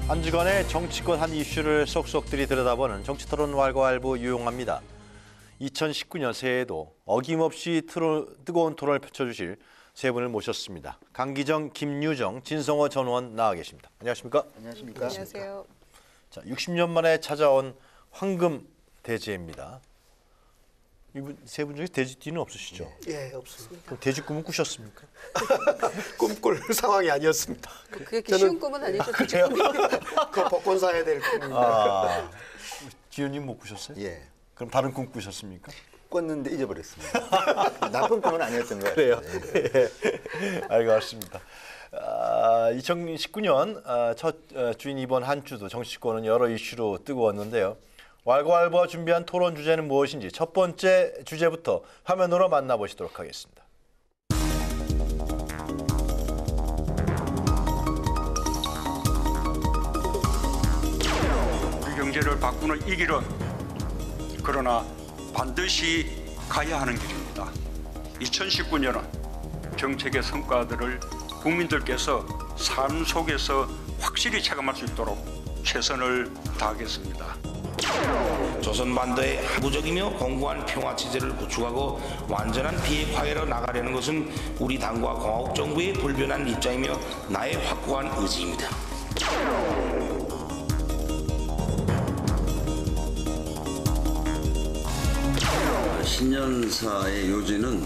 한 주간의 정치권 한 이슈를 속속들이 들여다보는 정치토론 왈가왈부 유용합니다. 2019년 새해에도 어김없이 뜨거운 토론을 펼쳐주실 세 분을 모셨습니다. 강기정, 김유정, 진성호 전 의원 나와 계십니다. 안녕하십니까? 안녕하십니까? 안녕하세요. 자, 60년 만에 찾아온 황금 대제입니다. 이분 세 분 중에 돼지띠는 없으시죠? 예, 없습니다. 그럼 돼지 꿈은 꾸셨습니까? 꿈꿀 상황이 아니었습니다. 그렇게 쉬운 꿈은 아니죠. 그래요? 그 복권 사야 될 꿈입니다. 아, 지현님 못 꾸셨어요? 예. 그럼 다른 꿈 꾸셨습니까? 꿨는데 잊어버렸습니다. 나쁜 꿈은 아니었던 것 같아요. 그래요. 예. 알겠습니다. 2019년 첫 주인 이번 한 주도 정치권은 여러 이슈로 뜨거웠는데요. 왈가왈부와 준비한 토론 주제는 무엇인지 첫 번째 주제부터 화면으로 만나보시도록 하겠습니다. 우리 경제를 바꾸는 이 길은 그러나 반드시 가야 하는 길입니다. 2019년은 정책의 성과들을 국민들께서 삶 속에서 확실히 체감할 수 있도록 최선을 다하겠습니다. 조선반도의 항구적이며 공고한 평화체제를 구축하고 완전한 비핵화해로 나가려는 것은 우리 당과 공화국정부의 불변한 입장이며 나의 확고한 의지입니다. 신년사의 요지는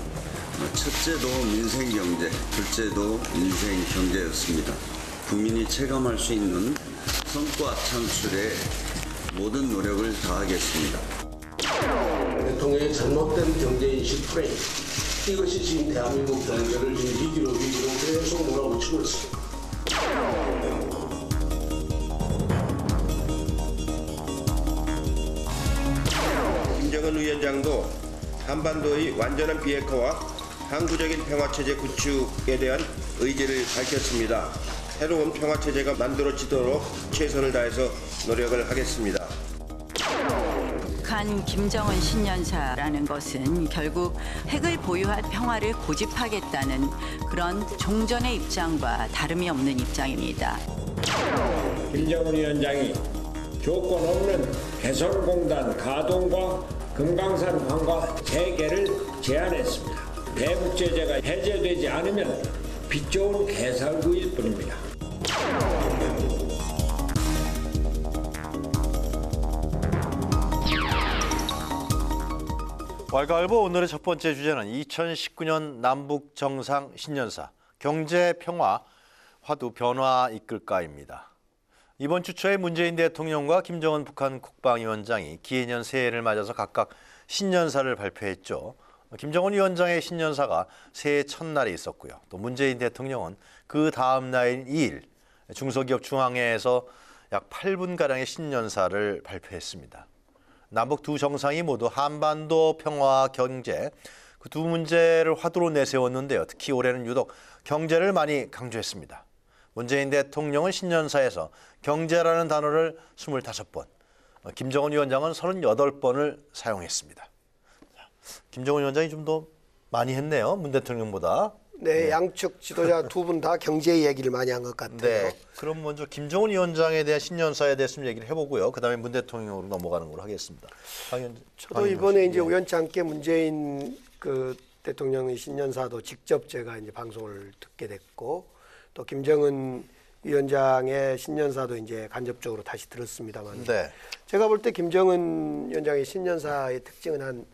첫째도 민생경제, 둘째도 인생경제였습니다. 국민이 체감할 수 있는 성과 창출에 모든 노력을 다하겠습니다. 대통령의 잘못된 경제인식 프레임, 이것이 지금 대한민국 경제를 위기로 계속 몰아붙이고 있습니다. 김정은 위원장도 한반도의 완전한 비핵화와 항구적인 평화체제 구축에 대한 의지를 밝혔습니다. 새로운 평화체제가 만들어지도록 최선을 다해서 노력을 하겠습니다. 북한 김정은 신년사라는 것은 결국 핵을 보유할 평화를 고집하겠다는 그런 종전의 입장과 다름이 없는 입장입니다. 김정은 위원장이 조건 없는 개성공단 가동과 금강산 관과 재개를 제안했습니다. 대북 제재가 해제되지 않으면 빛 좋은 개살구일 뿐입니다. 왈가왈부 오늘의 첫 번째 주제는 2019년 남북 정상 신년사 경제 평화 화두 변화 이끌까입니다. 이번 주 초에 문재인 대통령과 김정은 북한 국방위원장이 기해년 새해를 맞아서 각각 신년사를 발표했죠. 김정은 위원장의 신년사가 새해 첫날에 있었고요. 또 문재인 대통령은 그 다음 날인 2일 중소기업 중앙회에서 약 8분가량의 신년사를 발표했습니다. 남북 두 정상이 모두 한반도 평화와 경제 그 두 문제를 화두로 내세웠는데요. 특히 올해는 유독 경제를 많이 강조했습니다. 문재인 대통령은 신년사에서 경제라는 단어를 25번, 김정은 위원장은 38번을 사용했습니다. 김정은 위원장이 좀 더 많이 했네요. 문 대통령보다. 네, 양측 지도자 두 분 다 경제 얘기를 많이 한 것 같아요. 네, 그럼 먼저 김정은 위원장에 대한 신년사에 대해서 좀 얘기를 해보고요. 그다음에 문 대통령으로 넘어가는 걸로 하겠습니다. 저도 이번에 이제 우연치 않게 문재인 그 대통령의 신년사도 직접 제가 이제 방송을 듣게 됐고 또 김정은 위원장의 신년사도 이제 간접적으로 다시 들었습니다만 네. 제가 볼 때 김정은 위원장의 신년사의 특징은 한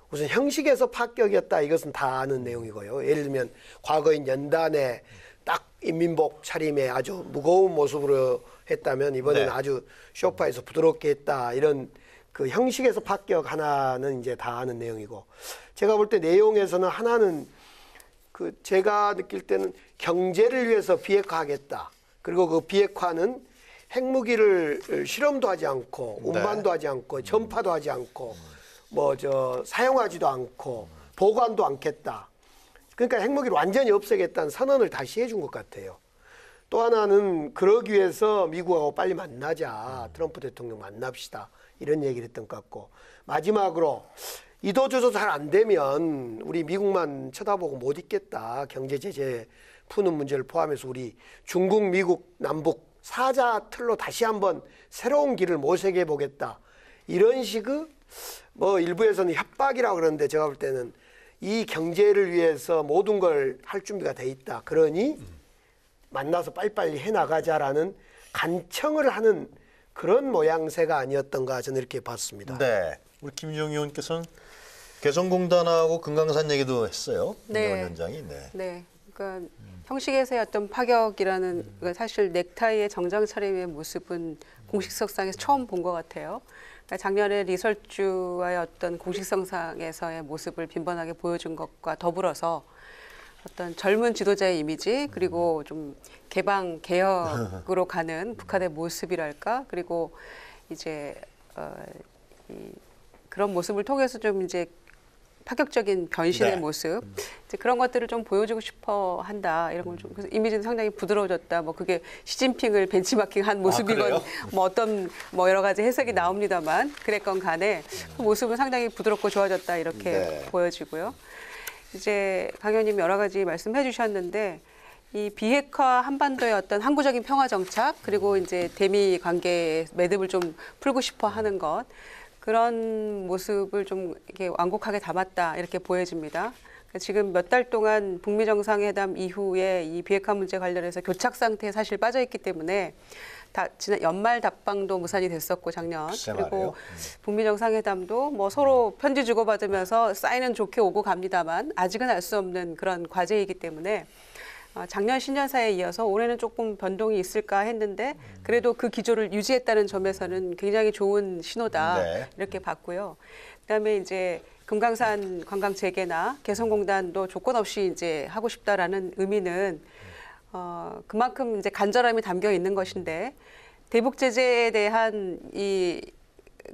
우선 형식에서 파격이었다 이것은 다 아는 내용이고요. 예를 들면 과거인 연단에 딱 인민복 차림에 아주 무거운 모습으로 했다면 이번에는 네. 아주 소파에서 부드럽게 했다 이런 그 형식에서 파격 하나는 이제 다 아는 내용이고 제가 볼 때 내용에서는 하나는 그 제가 느낄 때는 경제를 위해서 비핵화하겠다. 그리고 그 비핵화는 핵무기를 실험도 하지 않고 운반도 하지 않고 전파도 하지 않고 사용하지도 않고 보관도 않겠다. 그러니까 핵무기를 완전히 없애겠다는 선언을 다시 해준 것 같아요. 또 하나는 그러기 위해서 미국하고 빨리 만나자. 트럼프 대통령 만납시다. 이런 얘기를 했던 것 같고 마지막으로 이도저도 잘 안 되면 우리 미국만 쳐다보고 못 있겠다. 경제 제재 푸는 문제를 포함해서 우리 중국, 미국, 남북 사자 틀로 다시 한번 새로운 길을 모색해 보겠다. 이런 식의 뭐 일부에서는 협박이라고 그러는데 제가 볼 때는 이 경제를 위해서 모든 걸 할 준비가 돼 있다. 그러니 만나서 빨리빨리 해나가자라는 간청을 하는 그런 모양새가 아니었던가 저는 이렇게 봤습니다. 네, 우리 김유정 의원께서는 개성공단하고 금강산 얘기도 했어요. 네. 김정은 위원장이. 네. 네, 그러니까 형식에서의 어떤 파격이라는 사실 넥타이의 정장 차림의 모습은 공식석상에서 처음 본 것 같아요. 그러니까 작년에 리설주와의 어떤 공식석상에서의 모습을 빈번하게 보여준 것과 더불어서 어떤 젊은 지도자의 이미지 그리고 좀 개방 개혁으로 가는 북한의 모습이랄까 그리고 이제 그런 모습을 통해서 좀 이제 파격적인 변신의 네. 모습 이제 그런 것들을 좀 보여주고 싶어 한다 이런 걸 좀 그래서 이미지는 상당히 부드러워졌다 뭐 그게 시진핑을 벤치마킹한 모습이건 그래요? 뭐 어떤 뭐 여러 가지 해석이 나옵니다만 그랬건 간에 그 모습은 상당히 부드럽고 좋아졌다 이렇게 네. 보여지고요. 이제 강 의원님 여러 가지 말씀해 주셨는데 이 비핵화 한반도의 어떤 항구적인 평화 정착 그리고 이제 대미 관계의 매듭을 좀 풀고 싶어 하는 것 그런 모습을 좀 이렇게 완곡하게 담았다 이렇게 보여집니다. 그러니까 지금 몇 달 동안 북미 정상회담 이후에 이 비핵화 문제 관련해서 교착 상태에 사실 빠져 있기 때문에 지난 연말 답방도 무산이 됐었고 작년 그리고 북미 정상회담도 뭐 서로 편지 주고받으면서 사인은 좋게 오고 갑니다만 아직은 알 수 없는 그런 과제이기 때문에 작년 신년사에 이어서 올해는 조금 변동이 있을까 했는데 그래도 그 기조를 유지했다는 점에서는 굉장히 좋은 신호다 네. 이렇게 봤고요. 그다음에 이제 금강산 관광 재개나 개성공단도 조건 없이 이제 하고 싶다라는 의미는 그만큼 이제 간절함이 담겨 있는 것인데 대북 제재에 대한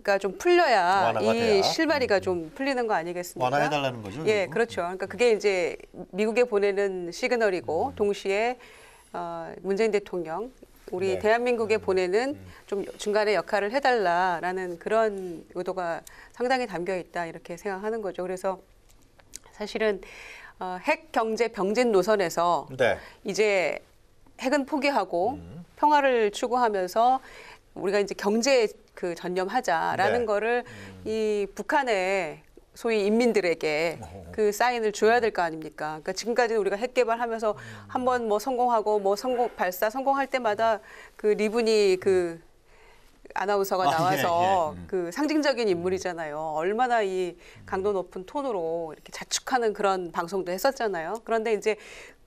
가 좀 풀려야 완화가 이 돼야. 실마리가 좀 풀리는 거 아니겠습니까? 완화해달라는 거죠. 예, 그리고? 그렇죠. 그러니까 그게 이제 미국에 보내는 시그널이고 동시에 문재인 대통령 우리 네. 대한민국에 보내는 좀 중간에 역할을 해달라라는 그런 의도가 상당히 담겨 있다 이렇게 생각하는 거죠. 그래서 사실은 핵 경제 병진 노선에서 네. 이제 핵은 포기하고 평화를 추구하면서 우리가 이제 경제에 전념하자라는 네. 거를 이 북한의 소위 인민들에게 그 사인을 줘야 될 거 아닙니까? 그러니까 지금까지는 우리가 핵 개발하면서 한번 뭐 성공하고 뭐 발사 성공할 때마다 그 리브니 그 아나운서가 나와서 그 상징적인 인물이잖아요. 얼마나 이 강도 높은 톤으로 이렇게 자축하는 그런 방송도 했었잖아요. 그런데 이제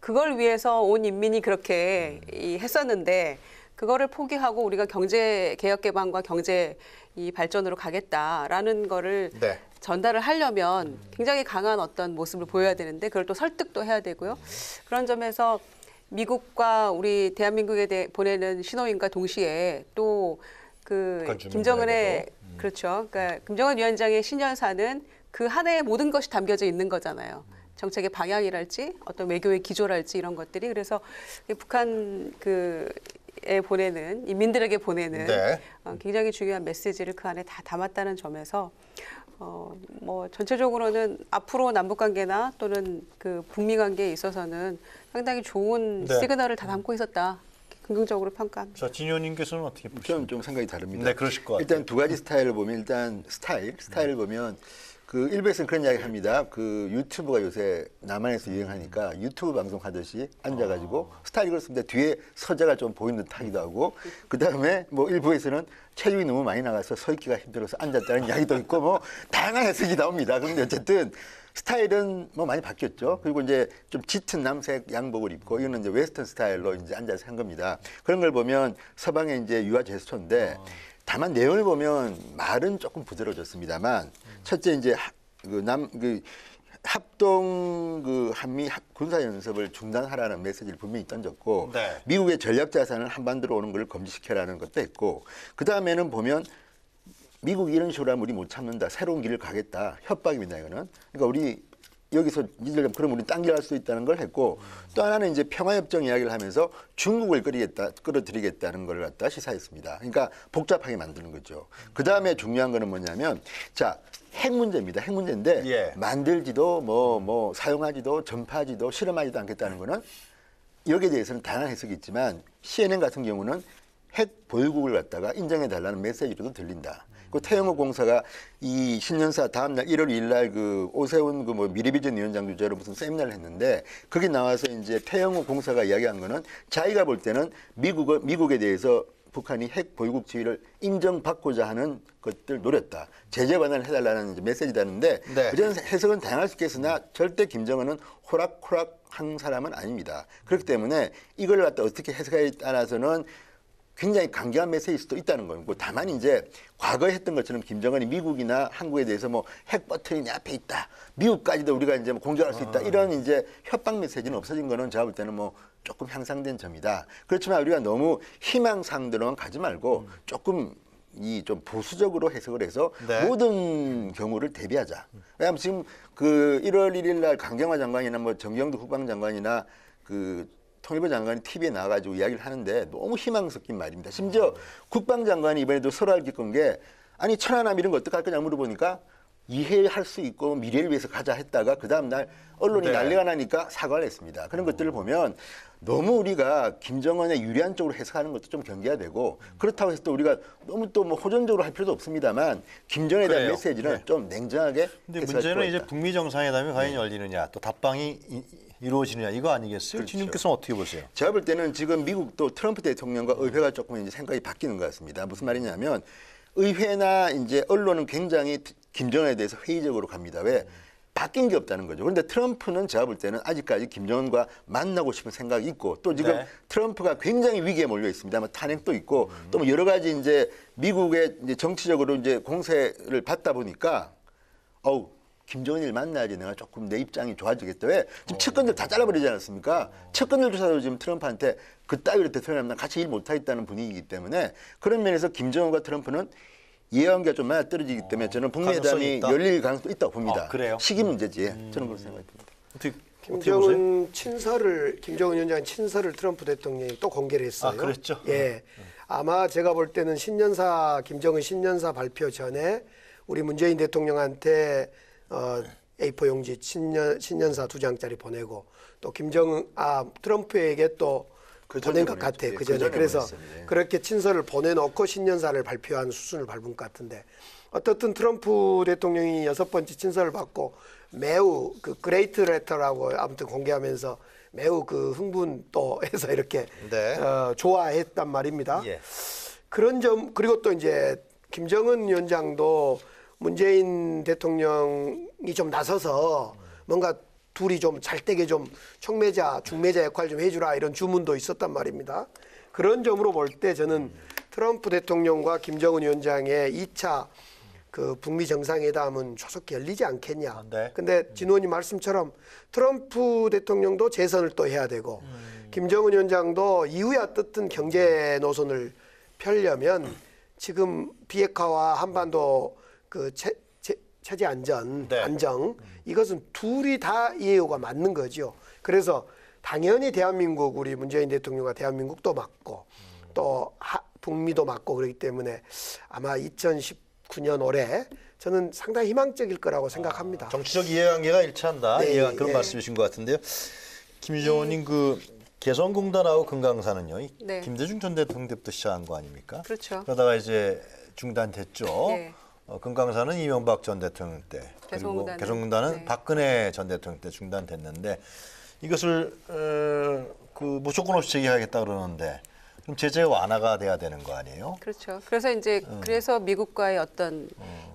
그걸 위해서 온 인민이 그렇게 했었는데 그거를 포기하고 우리가 경제 개혁 개방과 경제 이 발전으로 가겠다라는 거를 네. 전달을 하려면 굉장히 강한 어떤 모습을 보여야 되는데 그걸 또 설득도 해야 되고요. 그런 점에서 미국과 우리 대한민국에 보내는 신호인과 동시에 또 그 김정은의 그렇죠. 그러니까 김정은 위원장의 신년사는 그 한 해의 모든 것이 담겨져 있는 거잖아요. 정책의 방향이랄지 어떤 외교의 기조랄지 이런 것들이 그래서 북한 에 보내는 인민들에게 보내는 네. 굉장히 중요한 메시지를 그 안에 다 담았다는 점에서 뭐 전체적으로는 앞으로 남북 관계나 또는 그 북미 관계에 있어서는 상당히 좋은 네. 시그널을 다 담고 있었다. 긍정적으로 평가합니다. 자, 진 의원님께서는 어떻게 보십니까? 저는 좀 생각이 다릅니다. 네, 그러실 것 같아요. 일단 두 가지 스타일을 보면 일단 스타일을 보면 그 일부에서는 그런 이야기 합니다. 그 유튜브가 요새 남한에서 유행하니까 유튜브 방송 하듯이 앉아가지고 스타일이 그렇습니다. 뒤에 서자가 좀 보이는 듯 하기도 하고 그 다음에 뭐 일부에서는 체중이 너무 많이 나가서 서 있기가 힘들어서 앉았다는 이야기도 있고 뭐 다양한 해석이 나옵니다. 그런데 어쨌든 스타일은 뭐 많이 바뀌었죠. 그리고 이제 좀 짙은 남색 양복을 입고 이거는 이제 웨스턴 스타일로 이제 앉아서 한 겁니다. 그런 걸 보면 서방의 이제 유화 제스처인데 다만 내용을 보면 말은 조금 부드러워졌습니다만 첫째 이제 합동 한미 군사 연습을 중단하라는 메시지를 분명히 던졌고 네. 미국의 전략 자산을 한반도로 오는 걸 금지시켜라는 것도 했고 그 다음에는 보면 미국이 이런 식으로 하면 우리 못 참는다. 새로운 길을 가겠다. 협박입니다, 이거는. 그러니까 우리 여기서 니들 그럼 우리 딴 길 할 수 있다는 걸 했고 또 하나는 이제 평화협정 이야기를 하면서 중국을 끌어들이겠다는 걸 갖다 시사했습니다. 그러니까 복잡하게 만드는 거죠. 그 다음에 중요한 거는 뭐냐면 자, 핵 문제입니다. 핵 문제인데 예. 만들지도 뭐 사용하지도 전파하지도 실험하지도 않겠다는 거는 여기에 대해서는 다양한 해석이 있지만 CNN 같은 경우는 핵 보유국을 갖다가 인정해달라는 메시지로도 들린다. 그 태영호 공사가 이 신년사 다음날 1월 2일 날 그 오세훈 그 뭐 미래비전 위원장 주재로 무슨 세미나를 했는데 거기 나와서 이제 태영호 공사가 이야기한 거는 자기가 볼 때는 미국에 대해서 북한이 핵 보유국 지위를 인정받고자 하는 것들 노렸다. 제재 완화를 해달라는 이제 메시지다는데 네. 그런 해석은 다양할 수 있겠으나 절대 김정은은 호락호락한 사람은 아닙니다. 그렇기 때문에 이걸 갖다 어떻게 해석하에 따라서는 굉장히 강경한 메시지일 수도 있다는 거고 다만 이제 과거에 했던 것처럼 김정은이 미국이나 한국에 대해서 뭐 핵 버튼이 내 앞에 있다. 미국까지도 우리가 이제 뭐 공격할 수 있다. 이런 이제 협박 메시지는 없어진 거는 제가 볼 때는 뭐 조금 향상된 점이다. 그렇지만 우리가 너무 희망상들로만 가지 말고 조금 이 좀 보수적으로 해석을 해서 네. 모든 경우를 대비하자. 왜냐하면 지금 그 1월 1일 날 강경화 장관이나 뭐 정경도 국방장관이나 그 통일부 장관이 TV에 나와가지고 이야기를 하는데 너무 희망 섞인 말입니다. 심지어 국방장관이 이번에도 설화를 겪은 게 아니 천안함 이런 거 어떡할 거냐 물어보니까 이해할 수 있고 미래를 위해서 가자 했다가 그 다음날 언론이 네. 난리가 나니까 사과를 했습니다. 그런 것들을 보면 너무 우리가 김정은의 유리한 쪽으로 해석하는 것도 좀 경계해야 되고 그렇다고 해서 또 우리가 너무 또 뭐 호전적으로 할 필요도 없습니다만 김정은에 대한 그래요. 메시지는 네. 좀 냉정하게 근데 해석할 문제는 필요가 이제 있다. 북미 정상회담이 과연 열리느냐, 또 답방이 이루어지느냐 이거 아니겠어요? 그렇죠. 진님께서는 어떻게 보세요? 제가 볼 때는 지금 미국도 트럼프 대통령과 의회가 조금 이제 생각이 바뀌는 것 같습니다. 무슨 말이냐면 의회나 이제 언론은 굉장히 김정은에 대해서 회의적으로 갑니다. 왜? 바뀐 게 없다는 거죠. 그런데 트럼프는 제가 볼 때는 아직까지 김정은과 만나고 싶은 생각이 있고 또 지금 네. 트럼프가 굉장히 위기에 몰려 있습니다. 뭐 탄핵도 있고 또 뭐 여러 가지 이제 미국의 이제 정치적으로 이제 공세를 받다 보니까 어우. 김정은을 만나야지 내가 조금 내 입장이 좋아지겠다. 왜? 지금 측근들 다 잘라버리지 않았습니까? 측근들조차도 지금 트럼프한테 그따위로 대통령이랑 같이 일 못하겠다는 분위기이기 때문에 그런 면에서 김정은과 트럼프는 이해관계가 좀 맞아떨어지기 때문에 저는 북미 가능성이 회담이 있다? 열릴 가능성도 있다고 봅니다. 그래요? 시기 문제지. 저는 그렇게 생각합니다. 어떻게 보세요? 김정은 친서를 김정은 위원장 친서를 트럼프 대통령이 또 공개를 했어요. 아, 그랬죠? 예. 아마 제가 볼 때는 신년사 김정은 신년사 발표 전에 우리 문재인 대통령한테 A4 용지 신년사 2장짜리 보내고 또 트럼프에게 또 그 보낸 전에 것 같아. 보냈죠. 그 그 전에. 전에 그래서 보냈어요. 예. 그렇게 친서를 보내놓고 신년사를 발표한 수순을 밟은 것 같은데 어떻든 트럼프 대통령이 6번째 친서를 받고 매우 그 그레이트 레터라고 아무튼 공개하면서 매우 그 흥분 또 해서 이렇게 네. 좋아했단 말입니다. 예. 그런 점 그리고 또 이제 김정은 위원장도 문재인 대통령이 좀 나서서 뭔가 둘이 좀 잘되게 좀 촉매자, 중매자 역할 좀 해주라 이런 주문도 있었단 말입니다. 그런 점으로 볼 때 저는 트럼프 대통령과 김정은 위원장의 2차 그 북미 정상회담은 조속히 열리지 않겠냐. 네. 근데 진 의원님 말씀처럼 트럼프 대통령도 재선을 또 해야 되고 김정은 위원장도 이후에 어떻든 경제 노선을 펴려면 지금 비핵화와 한반도 그 체제 안전, 네. 안정 이것은 둘이 다 이해가 맞는 거죠. 그래서 당연히 대한민국 우리 문재인 대통령과 대한민국도 맞고 또 북미도 맞고 그렇기 때문에 아마 2019년 올해 저는 상당히 희망적일 거라고 생각합니다. 정치적 이해관계가 일치한다. 네, 그런 예. 말씀이신 것 같은데요. 김희정 의원님 그 개성공단하고 금강산은요. 네. 김대중 전 대통령 때부터 시작한 거 아닙니까? 그렇죠. 그러다가 이제 중단됐죠. 네. 금강산은 이명박 전 대통령 때, 그리고 개성공단은, 개성공단은 네. 박근혜 전 대통령 때 중단됐는데 이것을 그 무조건 없이 재개하겠다 그러는데 그럼 제재 완화가 돼야 되는 거 아니에요? 그렇죠. 그래서 이제 그래서 미국과의 어떤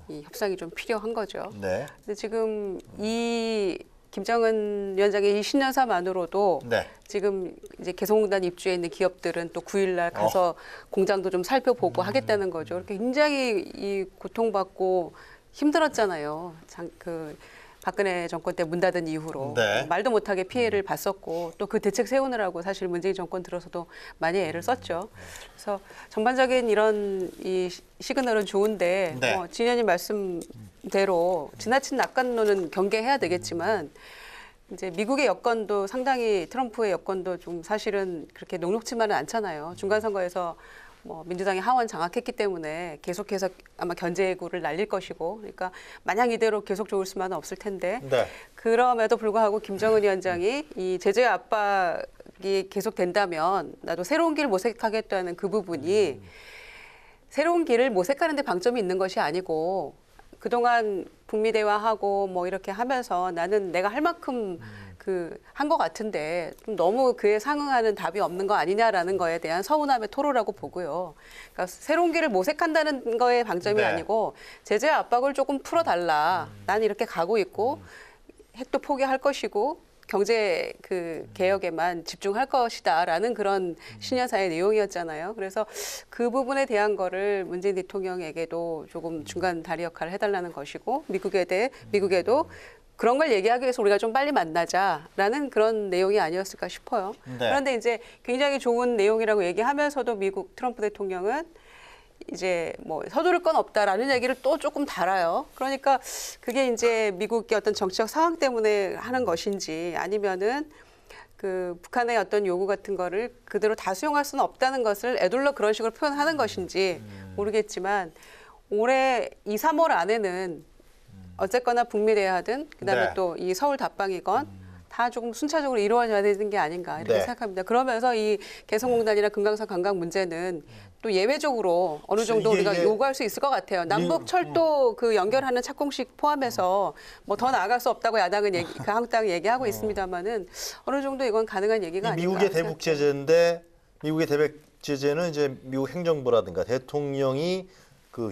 이 협상이 좀 필요한 거죠. 네. 근데 지금 이 김정은 위원장의 이 신년사만으로도 네. 지금 이제 개성공단 입주해 있는 기업들은 또 9일날 가서 공장도 좀 살펴보고 하겠다는 거죠. 그렇게 굉장히 이 고통받고 힘들었잖아요. 그 박근혜 정권 때 문 닫은 이후로 네. 말도 못하게 피해를 봤었고 또 그 대책 세우느라고 사실 문재인 정권 들어서도 많이 애를 썼죠. 그래서 전반적인 이런 이 시그널은 좋은데 네. 진 의원님 말씀대로 지나친 낙관론은 경계해야 되겠지만 이제 미국의 여건도 상당히 트럼프의 여건도 좀 사실은 그렇게 녹록지만은 않잖아요. 중간 선거에서 뭐 민주당이 하원 장악했기 때문에 계속해서 아마 견제구를 날릴 것이고, 그러니까 마냥 이대로 계속 좋을 수만은 없을 텐데 네. 그럼에도 불구하고 김정은 위원장이 이 제재 압박을 계속 된다면 나도 새로운 길을 모색하겠다는 그 부분이 새로운 길을 모색하는 데 방점이 있는 것이 아니고 그동안 북미 대화하고 뭐 이렇게 하면서 나는 내가 할 만큼 한 것 같은데 좀 너무 그에 상응하는 답이 없는 거 아니냐라는 거에 대한 서운함의 토로라고 보고요. 그러니까 새로운 길을 모색한다는 거에 방점이 네. 아니고 제재 압박을 조금 풀어달라. 난 이렇게 가고 있고 핵도 포기할 것이고 경제 개혁에만 집중할 것이다라는 그런 신년사의 내용이었잖아요. 그래서 그 부분에 대한 거를 문재인 대통령에게도 조금 중간 다리 역할을 해달라는 것이고 미국에도 그런 걸 얘기하기 위해서 우리가 좀 빨리 만나자라는 그런 내용이 아니었을까 싶어요. 네. 그런데 이제 굉장히 좋은 내용이라고 얘기하면서도 미국 트럼프 대통령은 이제 뭐 서두를 건 없다라는 얘기를 또 조금 달아요. 그러니까 그게 이제 미국의 어떤 정치적 상황 때문에 하는 것인지 아니면은 북한의 어떤 요구 같은 거를 그대로 다 수용할 수는 없다는 것을 애둘러 그런 식으로 표현하는 것인지 모르겠지만 올해 2, 3월 안에는 어쨌거나 북미 대화든 그다음에 네. 또 이 서울 답방이건 다 조금 순차적으로 이루어져야 되는 게 아닌가 이렇게 네. 생각합니다. 그러면서 이 개성공단이나 금강산 관광 문제는 또 예외적으로 어느 정도 이게 우리가 요구할 수 있을 것 같아요. 남북 철도 연결하는 착공식 포함해서 뭐 더 나아갈 수 없다고 야당은 한국당이 얘기하고 있습니다만은 어느 정도 이건 가능한 얘기가 아닌가. 미국의 대북 제재인데 미국의 대북 제재는 이제 미국 행정부라든가 대통령이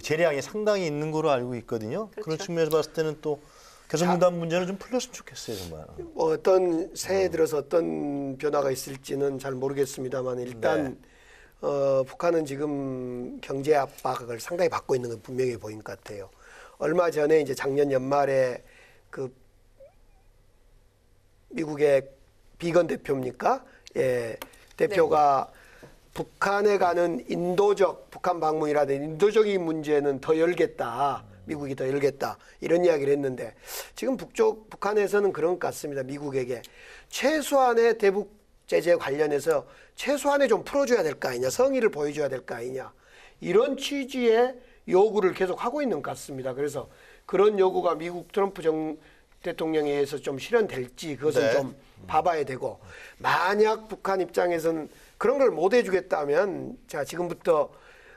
재량이 상당히 있는 거로 알고 있거든요. 그렇죠. 그런 측면에서 봤을 때는 또 개성공단 문제는 좀 풀렸으면 좋겠어요, 정말. 뭐 어떤 새해 들어서 어떤 변화가 있을지는 잘 모르겠습니다만 일단 북한은 지금 경제 압박을 상당히 받고 있는 건 분명히 보인 것 같아요. 얼마 전에 이제 작년 연말에 미국의 비건 대표입니까? 예, 대표가 북한에 가는 북한 방문이라든지 인도적인 문제는 더 열겠다. 미국이 더 열겠다. 이런 이야기를 했는데 지금 북한에서는 그런 것 같습니다. 미국에게 최소한의 대북 제재 관련해서 최소한의 좀 풀어줘야 될 거 아니냐. 성의를 보여줘야 될 거 아니냐. 이런 취지의 요구를 계속 하고 있는 것 같습니다. 그래서 그런 요구가 미국 트럼프 대통령에 의해서 좀 실현될지 그것은 네. 좀 봐봐야 되고 만약 북한 입장에서는 그런 걸 못 해주겠다면 자 지금부터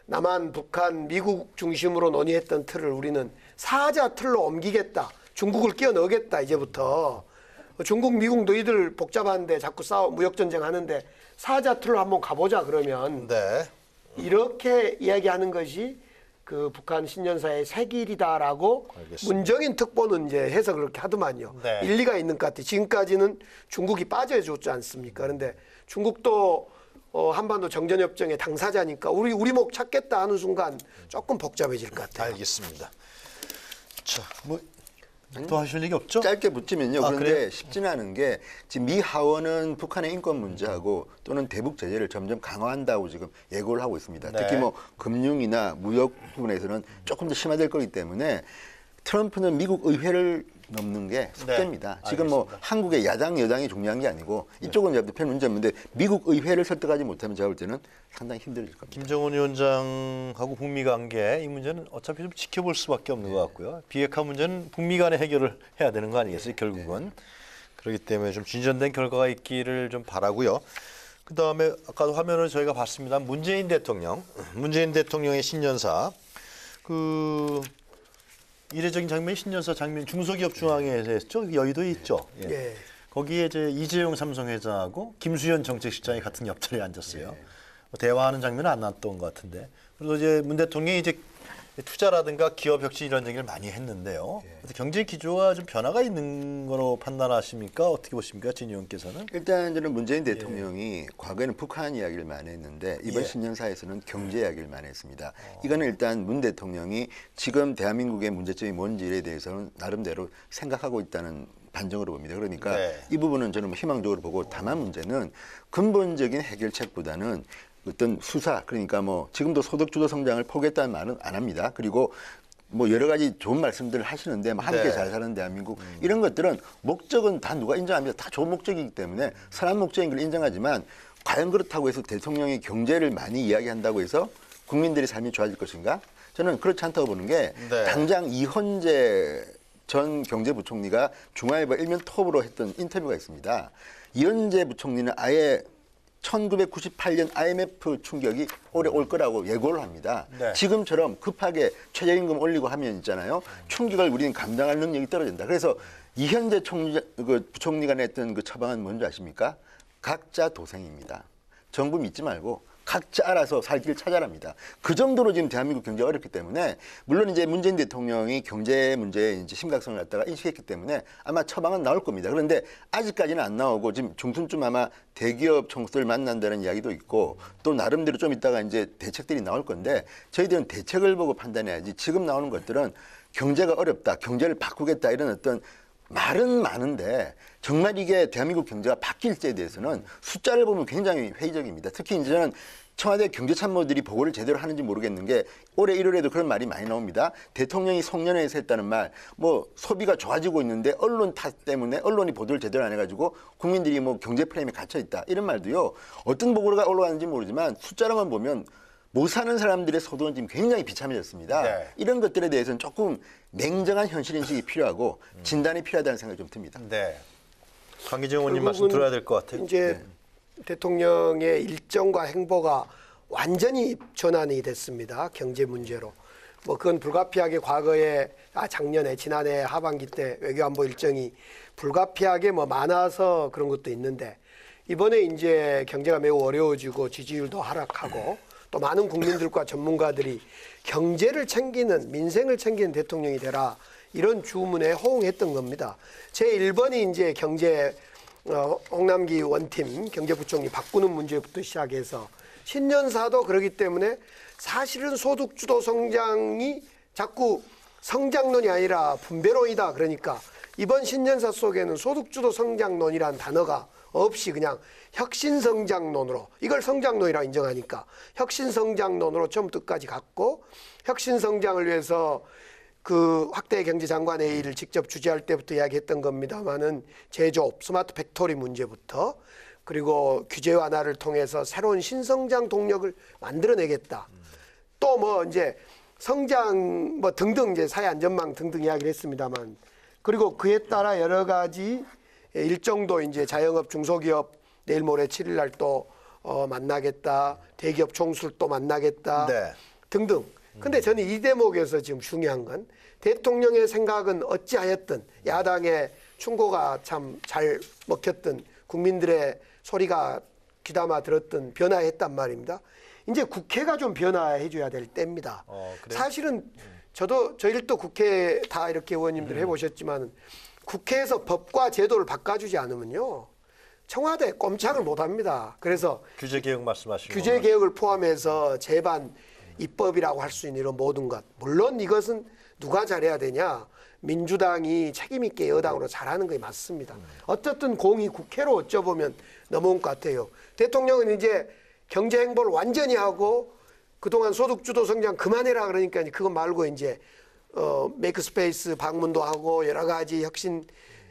남한, 북한, 미국 중심으로 논의했던 틀을 우리는 사자 틀로 옮기겠다. 중국을 끼워 넣겠다. 이제부터. 중국, 미국 너희들 복잡한데 자꾸 무역전쟁 하는데 사자 틀로 한번 가보자 그러면 네. 이렇게 이야기하는 것이 북한 신년사의 새 길이다라고 알겠습니다. 문정인 특보는 이제 해석을 그렇게 하더만요. 네. 일리가 있는 것 같아요. 지금까지는 중국이 빠져줬지 않습니까? 그런데 중국도 한반도 정전협정의 당사자니까 우리 목 찾겠다 하는 순간 조금 복잡해질 것 같아요. 알겠습니다. 자, 또 하실 얘기 없죠? 짧게 묻지면요. 그런데 그래요? 쉽지는 않은 게 지금 미 하원은 북한의 인권 문제하고 또는 대북 제재를 점점 강화한다고 지금 예고를 하고 있습니다. 네. 특히 뭐 금융이나 무역 부분에서는 조금 더 심화될 거기 때문에 트럼프는 미국 의회를 넘는 게 숙제입니다. 네, 지금 뭐 알겠습니다. 한국의 야당 여당이 중요한 게 아니고 이쪽은 이제 별 문제 없는데 미국 의회를 설득하지 못하면 제가 볼 때는 상당히 힘들어질 겁니다. 김정은 위원장하고 북미 관계 이 문제는 어차피 좀 지켜볼 수밖에 없는 것 같고요. 비핵화 문제는 북미 간에 해결을 해야 되는 거 아니겠어요? 결국은. 그렇기 때문에 좀 진전된 결과가 있기를 좀 바라고요. 그다음에 아까도 화면을 저희가 봤습니다. 문재인 대통령의 신년사 이례적인 장면이 신년사 장면 중소기업 중앙회에서 했죠. 여의도에 있죠. 예. 예. 거기에 이제 이재용 삼성회장하고 김수현 정책실장이 같은 옆자리에 앉았어요. 대화하는 장면은 안 나왔던 것 같은데. 그래서 이제 문 대통령이 이제 투자라든가 기업 혁신 이런 얘기를 많이 했는데요. 그래서 경제 기조가 좀 변화가 있는 거로 판단하십니까? 어떻게 보십니까, 진 의원께서는? 일단 저는 문재인 대통령이 과거에는 북한 이야기를 많이 했는데 이번 신년사에서는 경제 이야기를 많이 했습니다. 이거는 일단 문 대통령이 지금 대한민국의 문제점이 뭔지에 대해서는 나름대로 생각하고 있다는 반증으로 봅니다. 그러니까 이 부분은 저는 뭐 희망적으로 보고 다만 문제는 근본적인 해결책보다는 어떤 수사, 그러니까 뭐 지금도 소득주도 성장을 포기했다는 말은 안 합니다. 그리고 뭐 여러 가지 좋은 말씀들을 하시는데 뭐 함께 잘 사는 대한민국 이런 것들은 목적은 다 누가 인정합니다. 다 좋은 목적이기 때문에 선한 목적인 걸 인정하지만 과연 그렇다고 해서 대통령이 경제를 많이 이야기한다고 해서 국민들의 삶이 좋아질 것인가? 저는 그렇지 않다고 보는 게 당장 이헌재 전 경제부총리가 중앙일보 일면 톱으로 했던 인터뷰가 있습니다. 이헌재 부총리는 아예 1998년 IMF 충격이 올해 올 거라고 예고를 합니다. 네. 지금처럼 급하게 최저임금 올리고 하면 있잖아요. 충격을 우리는 감당할 능력이 떨어진다. 그래서 이현재 부총리가 냈던 그 처방은 뭔지 아십니까? 각자 도생입니다. 정부 믿지 말고 각자 알아서 살 길 찾아랍니다. 그 정도로 지금 대한민국 경제가 어렵기 때문에 물론 이제 문재인 대통령이 경제 문제의 이제 심각성을 갖다가 인식했기 때문에 아마 처방은 나올 겁니다. 그런데 아직까지는 안 나오고 지금 중순쯤 아마 대기업 총수들 만난다는 이야기도 있고 또 나름대로 좀 있다가 이제 대책들이 나올 건데 저희들은 대책을 보고 판단해야지 지금 나오는 것들은 경제가 어렵다, 경제를 바꾸겠다 이런 어떤 말은 많은데 정말 이게 대한민국 경제가 바뀔지에 대해서는 숫자를 보면 굉장히 회의적입니다. 특히 이제 저는 청와대 경제참모들이 보고를 제대로 하는지 모르겠는 게 올해 1월에도 그런 말이 많이 나옵니다. 대통령이 송년회에서 했다는 말, 뭐 소비가 좋아지고 있는데 언론 탓 때문에 언론이 보도를 제대로 안 해가지고 국민들이 뭐 경제 프레임에 갇혀 있다 이런 말도요. 어떤 보고가 올라왔는지 모르지만 숫자로만 보면 못 사는 사람들의 소득은 지금 굉장히 비참해졌습니다. 네. 이런 것들에 대해서는 조금 냉정한 현실 인식이 필요하고 진단이 필요하다는 생각이 좀 듭니다. 네. 강기정 의원님 말씀 들어야 될 것 같아요. 이제 대통령의 일정과 행보가 완전히 전환이 됐습니다. 경제 문제로. 뭐 그건 불가피하게 과거에 작년에 지난해 하반기 때 외교안보 일정이 불가피하게 뭐 많아서 그런 것도 있는데 이번에 이제 경제가 매우 어려워지고 지지율도 하락하고 또 많은 국민들과 전문가들이 경제를 챙기는 민생을 챙기는 대통령이 되라 이런 주문에 호응했던 겁니다. 제1번이 이제 경제 홍남기 원팀 경제부총리 바꾸는 문제부터 시작해서 신년사도 그렇기 때문에 사실은 소득주도 성장이 자꾸 성장론이 아니라 분배론이다. 그러니까 이번 신년사 속에는 소득주도 성장론이라는 단어가 없이 그냥 혁신성장론으로 이걸 성장론이라 인정하니까 혁신성장론으로 처음부터 끝까지 갔고 혁신성장을 위해서 그 확대 경제장관회의를 직접 주재할 때부터 이야기했던 겁니다만은 제조업, 스마트 팩토리 문제부터 그리고 규제 완화를 통해서 새로운 신성장 동력을 만들어내겠다. 또 뭐 이제 성장 뭐 등등 이제 사회 안전망 등등 이야기를 했습니다만 그리고 그에 따라 여러 가지 일정도 이제 자영업, 중소기업 내일 모레 7일 날 또 만나겠다. 대기업 총수를 또 만나겠다. 네. 등등. 근데 저는 이 대목에서 지금 중요한 건 대통령의 생각은 어찌하였든 야당의 충고가 참 잘 먹혔던 국민들의 소리가 귀담아 들었던 변화했단 말입니다. 이제 국회가 좀 변화해 줘야 될 때입니다. 사실은 저희도 국회 다 이렇게 의원님들 해보셨지만 국회에서 법과 제도를 바꿔주지 않으면요. 청와대 꼼짝을 못합니다. 그래서 규제개혁 말씀하시는 규제개혁을 포함해서 제반 입법이라고 할 수 있는 이런 모든 것. 물론 이것은 누가 잘해야 되냐. 민주당이 책임 있게 여당으로 잘하는 게 맞습니다. 어쨌든 공이 국회로 어쩌보면 넘어온 것 같아요. 대통령은 이제 경제 행보를 완전히 하고 그동안 소득주도 성장 그만해라 그러니까 그거 말고 이제 메이크스페이스 방문도 하고 여러 가지 혁신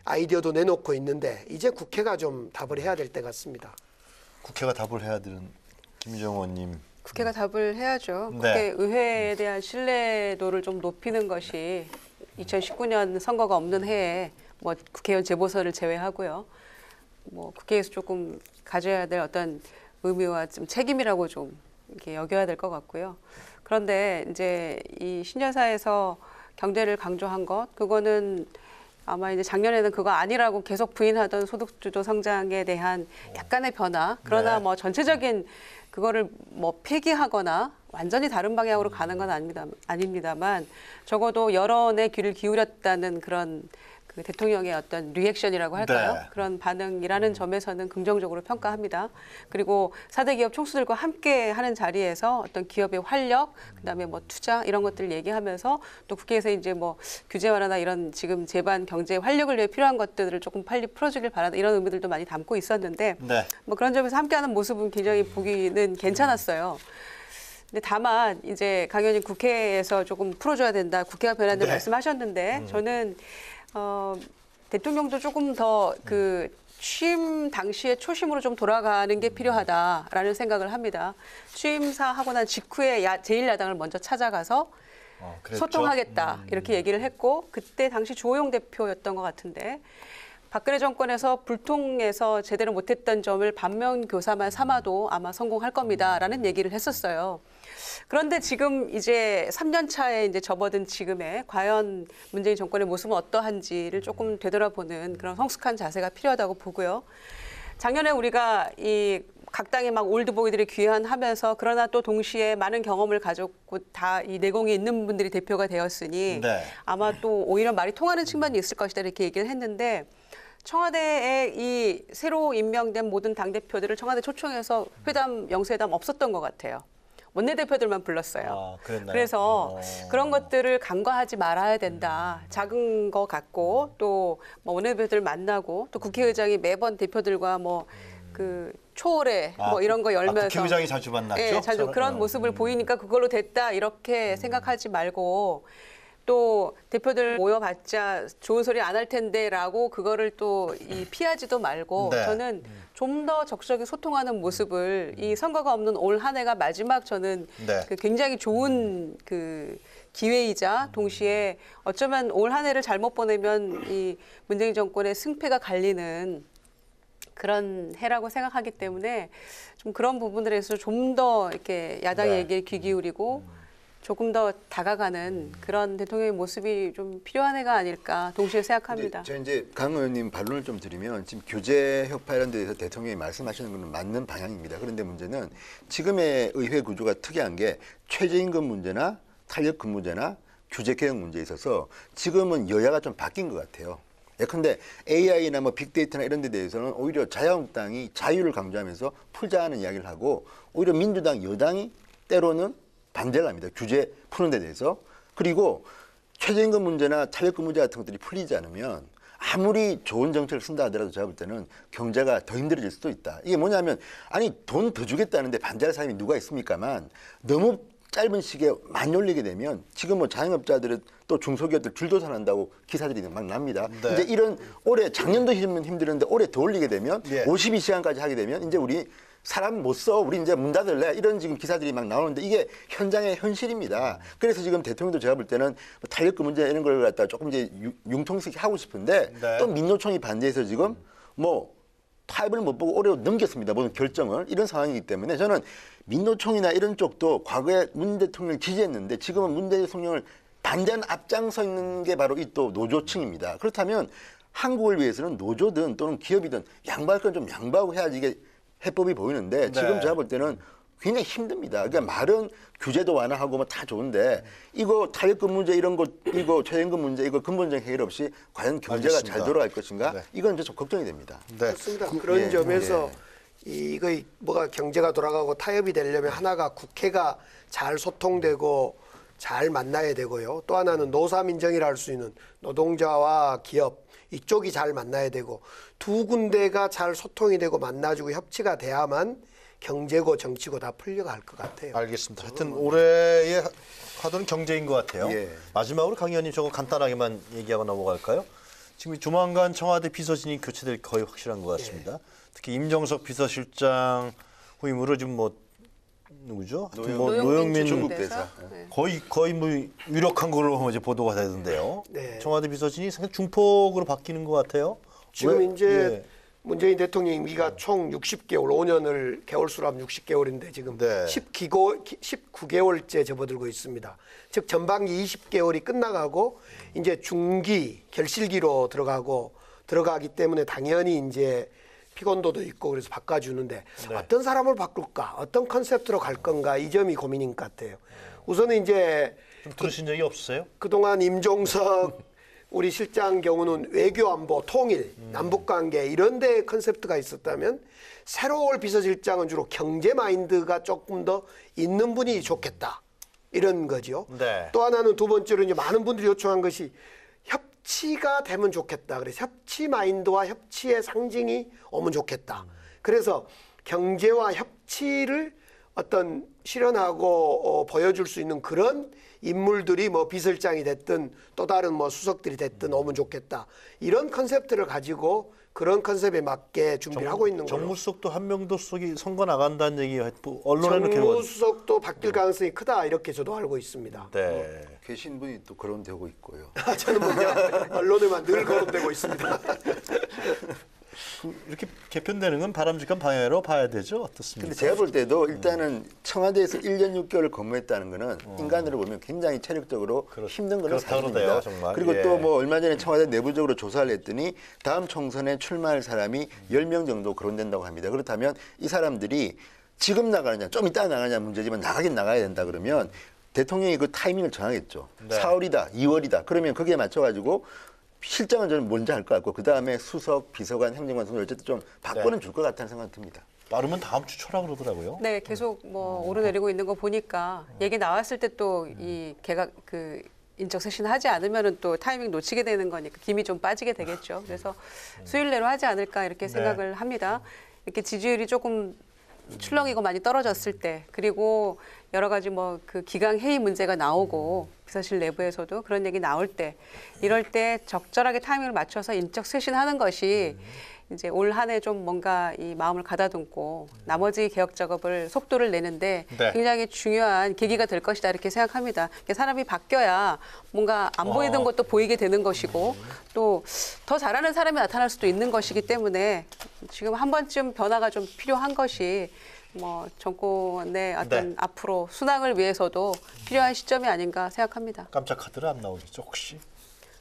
아이디어도 내놓고 있는데 이제 국회가 좀 답을 해야 될 때 같습니다. 국회가 답을 해야 되는 김희정 의원님. 국회가 답을 해야죠. 네. 국회의회에 대한 신뢰도를 좀 높이는 것이 2019년 선거가 없는 해에 뭐 국회의원 재보선을 제외하고요. 뭐 국회에서 조금 가져야 될 어떤 의미와 좀 책임이라고 좀 이렇게 여겨야 될 것 같고요. 그런데 이제 이 신년사에서 경제를 강조한 것, 그거는 아마 이제 작년에는 그거 아니라고 계속 부인하던 소득주도 성장에 대한 약간의 변화. 그러나 뭐 전체적인 그거를 뭐 폐기하거나 완전히 다른 방향으로 가는 건 아닙니다만 적어도 여론의 귀를 기울였다는 그런 그 대통령의 어떤 리액션이라고 할까요? 네. 그런 반응이라는 점에서는 긍정적으로 평가합니다. 그리고 4대 기업 총수들과 함께 하는 자리에서 어떤 기업의 활력, 그다음에 뭐 투자 이런 것들을 얘기하면서 또 국회에서 이제 뭐 규제 완화나 이런 지금 제반 경제 활력을 위해 필요한 것들을 조금 빨리 풀어주길 바란다 이런 의미들도 많이 담고 있었는데 네. 뭐 그런 점에서 함께하는 모습은 굉장히 보기는 괜찮았어요. 근데 다만 이제 강 의원님 국회에서 조금 풀어줘야 된다. 국회가 변한다 말씀하셨는데 저는 대통령도 조금 더 그 취임 당시의 초심으로 좀 돌아가는 게 필요하다라는 생각을 합니다. 취임사 하고 난 직후에 제1야당을 먼저 찾아가서 소통하겠다 이렇게 얘기를 했고 그때 당시 주호영 대표였던 것 같은데 박근혜 정권에서 불통해서 제대로 못했던 점을 반면교사만 삼아도 아마 성공할 겁니다라는 얘기를 했었어요. 그런데 지금 이제 3년 차에 이제 접어든 지금에 과연 문재인 정권의 모습은 어떠한지를 조금 되돌아보는 그런 성숙한 자세가 필요하다고 보고요. 작년에 우리가 이 각 당의 막 올드보이들이 귀환하면서 그러나 또 동시에 많은 경험을 가졌고 다 이 내공이 있는 분들이 대표가 되었으니 네. 아마 또 오히려 말이 통하는 측면이 있을 것이다 이렇게 얘기를 했는데 청와대에 이 새로 임명된 모든 당대표들을 청와대 초청해서 회담, 영수회담 없었던 것 같아요. 원내대표들만 불렀어요. 아, 그랬나요? 그래서 그런 것들을 간과하지 말아야 된다. 작은 거 갖고 또 뭐 원내대표들 만나고 또 국회의장이 매번 대표들과 뭐 그 초월회 뭐 이런 거 열면서 국회의장이 자주 만났죠? 예, 자주 그런 모습을 보이니까 그걸로 됐다 이렇게 생각하지 말고 또 대표들 모여봤자 좋은 소리 안 할 텐데라고 그거를 또 이 피하지도 말고 네. 저는 좀 더 적극적인 소통하는 모습을 이 선거가 없는 올 한 해가 마지막 저는 네. 그 굉장히 좋은 그 기회이자 동시에 어쩌면 올 한 해를 잘못 보내면 이 문재인 정권의 승패가 갈리는 그런 해라고 생각하기 때문에 좀 그런 부분들에서 좀 더 이렇게 야당의 네. 얘기에 귀 기울이고 조금 더 다가가는 그런 대통령의 모습이 좀 필요한 해가 아닐까 동시에 생각합니다. 저 이제 강 의원님 반론을 좀 드리면 지금 교제 협파 이런 데에서 대통령이 말씀하시는 것은 맞는 방향입니다. 그런데 문제는 지금의 의회 구조가 특이한 게 최저임금 문제나 탄력 근무제나 규제 개혁 문제에 있어서 지금은 여야가 좀 바뀐 것 같아요. 예컨대 AI나 뭐 빅데이터나 이런 데 대해서는 오히려 자유한국당이 자유를 강조하면서 풀자는 이야기를 하고 오히려 민주당 여당이 때로는 반대를 합니다. 규제 푸는 데 대해서. 그리고 최저임금 문제나 탄력근무제 같은 것들이 풀리지 않으면 아무리 좋은 정책을 쓴다 하더라도 제가 볼 때는 경제가 더 힘들어질 수도 있다. 이게 뭐냐면 아니 돈 더 주겠다는데 반대할 사람이 누가 있습니까만 너무 짧은 시기에 많이 올리게 되면 지금 뭐 자영업자들은 또 중소기업들 줄도산한다고 기사들이 막 납니다. 네. 이제 이런 올해 작년도 힘들었는데 올해 더 올리게 되면 예. 52시간까지 하게 되면 이제 우리 사람 못 써. 우리 이제 문 닫을래. 이런 지금 기사들이 막 나오는데 이게 현장의 현실입니다. 그래서 지금 대통령도 제가 볼 때는 뭐 탄력금 문제 이런 걸 갖다가 조금 이제 융통스럽게 하고 싶은데 네. 또 민노총이 반대해서 지금 뭐 타협을 못 보고 올해 넘겼습니다. 모든 결정을. 이런 상황이기 때문에 저는 민노총이나 이런 쪽도 과거에 문 대통령을 지지했는데 지금은 문 대통령을 반대하는 앞장서 있는 게 바로 이 또 노조층입니다. 그렇다면 한국을 위해서는 노조든 또는 기업이든 양보할 건 좀 양보하고 해야지 이게 해법이 보이는데 지금 네. 제가 볼 때는 굉장히 힘듭니다. 그러니까 말은 규제도 완화하고 뭐 다 좋은데 이거 탄력금 문제 이런 거 이거 최저임금 문제 이거 근본적 해결 없이 과연 경제가 알겠습니다. 잘 돌아갈 것인가? 네. 이건 이제 좀 걱정이 됩니다. 네. 그렇습니다. 그런 예, 점에서 이거 뭐가 경제가 돌아가고 타협이 되려면 하나가 국회가 잘 소통되고 잘 만나야 되고요. 또 하나는 노사민정이라 할 수 있는 노동자와 기업 이쪽이 잘 만나야 되고 두 군데가 잘 소통이 되고 만나주고 협치가 돼야만 경제고 정치고 다 풀려갈 것 같아요. 알겠습니다. 하여튼 올해의 화두는 경제인 것 같아요. 예. 마지막으로 강 의원님 저거 간단하게만 얘기하고 넘어갈까요? 지금 조만간 청와대 비서진이 교체될 거의 확실한 것 같습니다. 특히 임정석 비서실장 후임으로 지금 뭐 누구죠? 하여튼 뭐 노영민 중국 대사. 네. 거의 뭐 유력한 걸로 이제 보도가 되던데요. 네. 청와대 비서진이 상당히 중폭으로 바뀌는 것 같아요. 지금 왜? 이제 예. 문재인 대통령 임기가 총 60개월, 5년을 개월수로 하면 60개월인데 지금 네. 19개월째 접어들고 있습니다. 즉 전반기 20개월이 끝나가고 이제 중기 결실기로 들어가기 때문에 당연히 이제 피곤도도 있고 그래서 바꿔주는데 네. 어떤 사람을 바꿀까, 어떤 컨셉트로 갈 건가 이 점이 고민인 것 같아요. 우선은 이제 좀 들으신 적이 없으세요? 그동안 임종석 우리 실장 경우는 외교 안보, 통일, 남북관계 이런 데 컨셉트가 있었다면 새로 올 비서실장은 주로 경제 마인드가 조금 더 있는 분이 좋겠다. 이런 거죠. 네. 또 하나는 두 번째로 이제 많은 분들이 요청한 것이 협치가 되면 좋겠다. 그래서 협치 마인드와 협치의 상징이 오면 좋겠다. 그래서 경제와 협치를 어떤 실현하고 보여줄 수 있는 그런 인물들이 뭐 비서실장이 됐든 또 다른 뭐 수석들이 됐든 오면 좋겠다. 이런 컨셉트를 가지고 그런 컨셉에 맞게 준비를 하고 있는 거예요. 정무수석도 한 명도 수석이 선거 나간다는 얘기 언론에는 그렇게 정무수석도 바뀔 가능성이 크다 이렇게 저도 알고 있습니다. 네. 계신 분이 또 거론되고 있고요. 저는 뭐냐 언론에만 늘 거론되고 있습니다. 개편되는 건 바람직한 방향으로 봐야 되죠. 어떻습니까? 근데 제가 볼 때도 일단은 청와대에서 1년 6개월을 근무했다는 거는 인간으로 보면 굉장히 체력적으로 힘든 거는 사실입니다. 돼요, 정말. 그리고 예. 또 뭐 얼마 전에 청와대 내부적으로 조사를 했더니 다음 총선에 출마할 사람이 10명 정도 거론된다고 합니다. 그렇다면 이 사람들이 지금 나가느냐 좀 이따 나가느냐 문제지만 나가긴 나가야 된다 그러면 대통령이 그 타이밍을 정하겠죠. 네. 4월이다, 2월이다. 그러면 거기에 맞춰가지고 실장은 저는 먼저 할 것 같고 그 다음에 수석, 비서관, 행정관 순으로 어쨌든 좀 바꿔는 줄 것 같다는 생각이 듭니다. 빠르면 다음 주 초라 그러더라고요. 네, 계속 뭐 오르내리고 있는 거 보니까 얘기 나왔을 때 또 이 개각 그 인적 쇄신 하지 않으면은 또 타이밍 놓치게 되는 거니까 김이 좀 빠지게 되겠죠. 그래서 수요일 내로 하지 않을까 이렇게 생각을 합니다. 이렇게 지지율이 조금 출렁이고 많이 떨어졌을 때 그리고 여러 가지 뭐 그 기강 회의 문제가 나오고 비서실 내부에서도 그런 얘기 나올 때 이럴 때 적절하게 타이밍을 맞춰서 인적 쇄신하는 것이 이제 올 한 해 좀 뭔가 이 마음을 가다듬고 나머지 개혁 작업을 속도를 내는데 네. 굉장히 중요한 계기가 될 것이다 이렇게 생각합니다. 사람이 바뀌어야 뭔가 안 보이던 것도 보이게 되는 것이고 또 더 잘하는 사람이 나타날 수도 있는 것이기 때문에 지금 한 번쯤 변화가 좀 필요한 것이 뭐 정권의 어떤 네. 앞으로 순항을 위해서도 필요한 시점이 아닌가 생각합니다. 깜짝 카드는 안 나오겠죠, 혹시?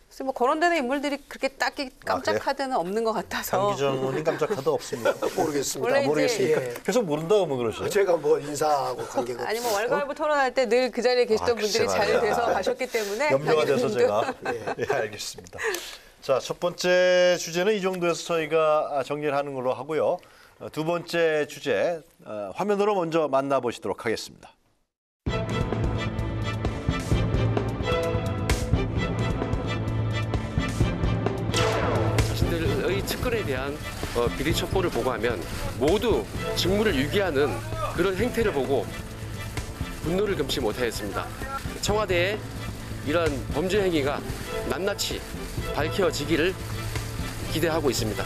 그래서 뭐 거론되는 인물들이 그렇게 딱히 깜짝 그래요? 카드는 없는 것 같아서. 강기정 의원님 깜짝 카드 없습니까? 모르겠습니다. 원래 이제 모르겠습니까? 예. 계속 모른다고 뭐 그러세요? 제가 뭐 인사하고 관계가 아니 뭐 없어서. 왈가왈부 토론할 때 늘 그 자리에 계시던 분들이 글쎄 잘 말이야. 돼서 가셨기 때문에 염려가 돼서 강기정도 제가 예, 알겠습니다. 자, 첫 번째 주제는 이 정도에서 저희가 정리를 하는 걸로 하고요. 두 번째 주제 화면으로 먼저 만나보시도록 하겠습니다. 자신들의 측근에 대한 비리 첩보를 보고하면 모두 직무를 유기하는 그런 행태를 보고 분노를 금치 못하였습니다. 청와대의 이런 범죄 행위가 낱낱이 밝혀지기를 기대하고 있습니다.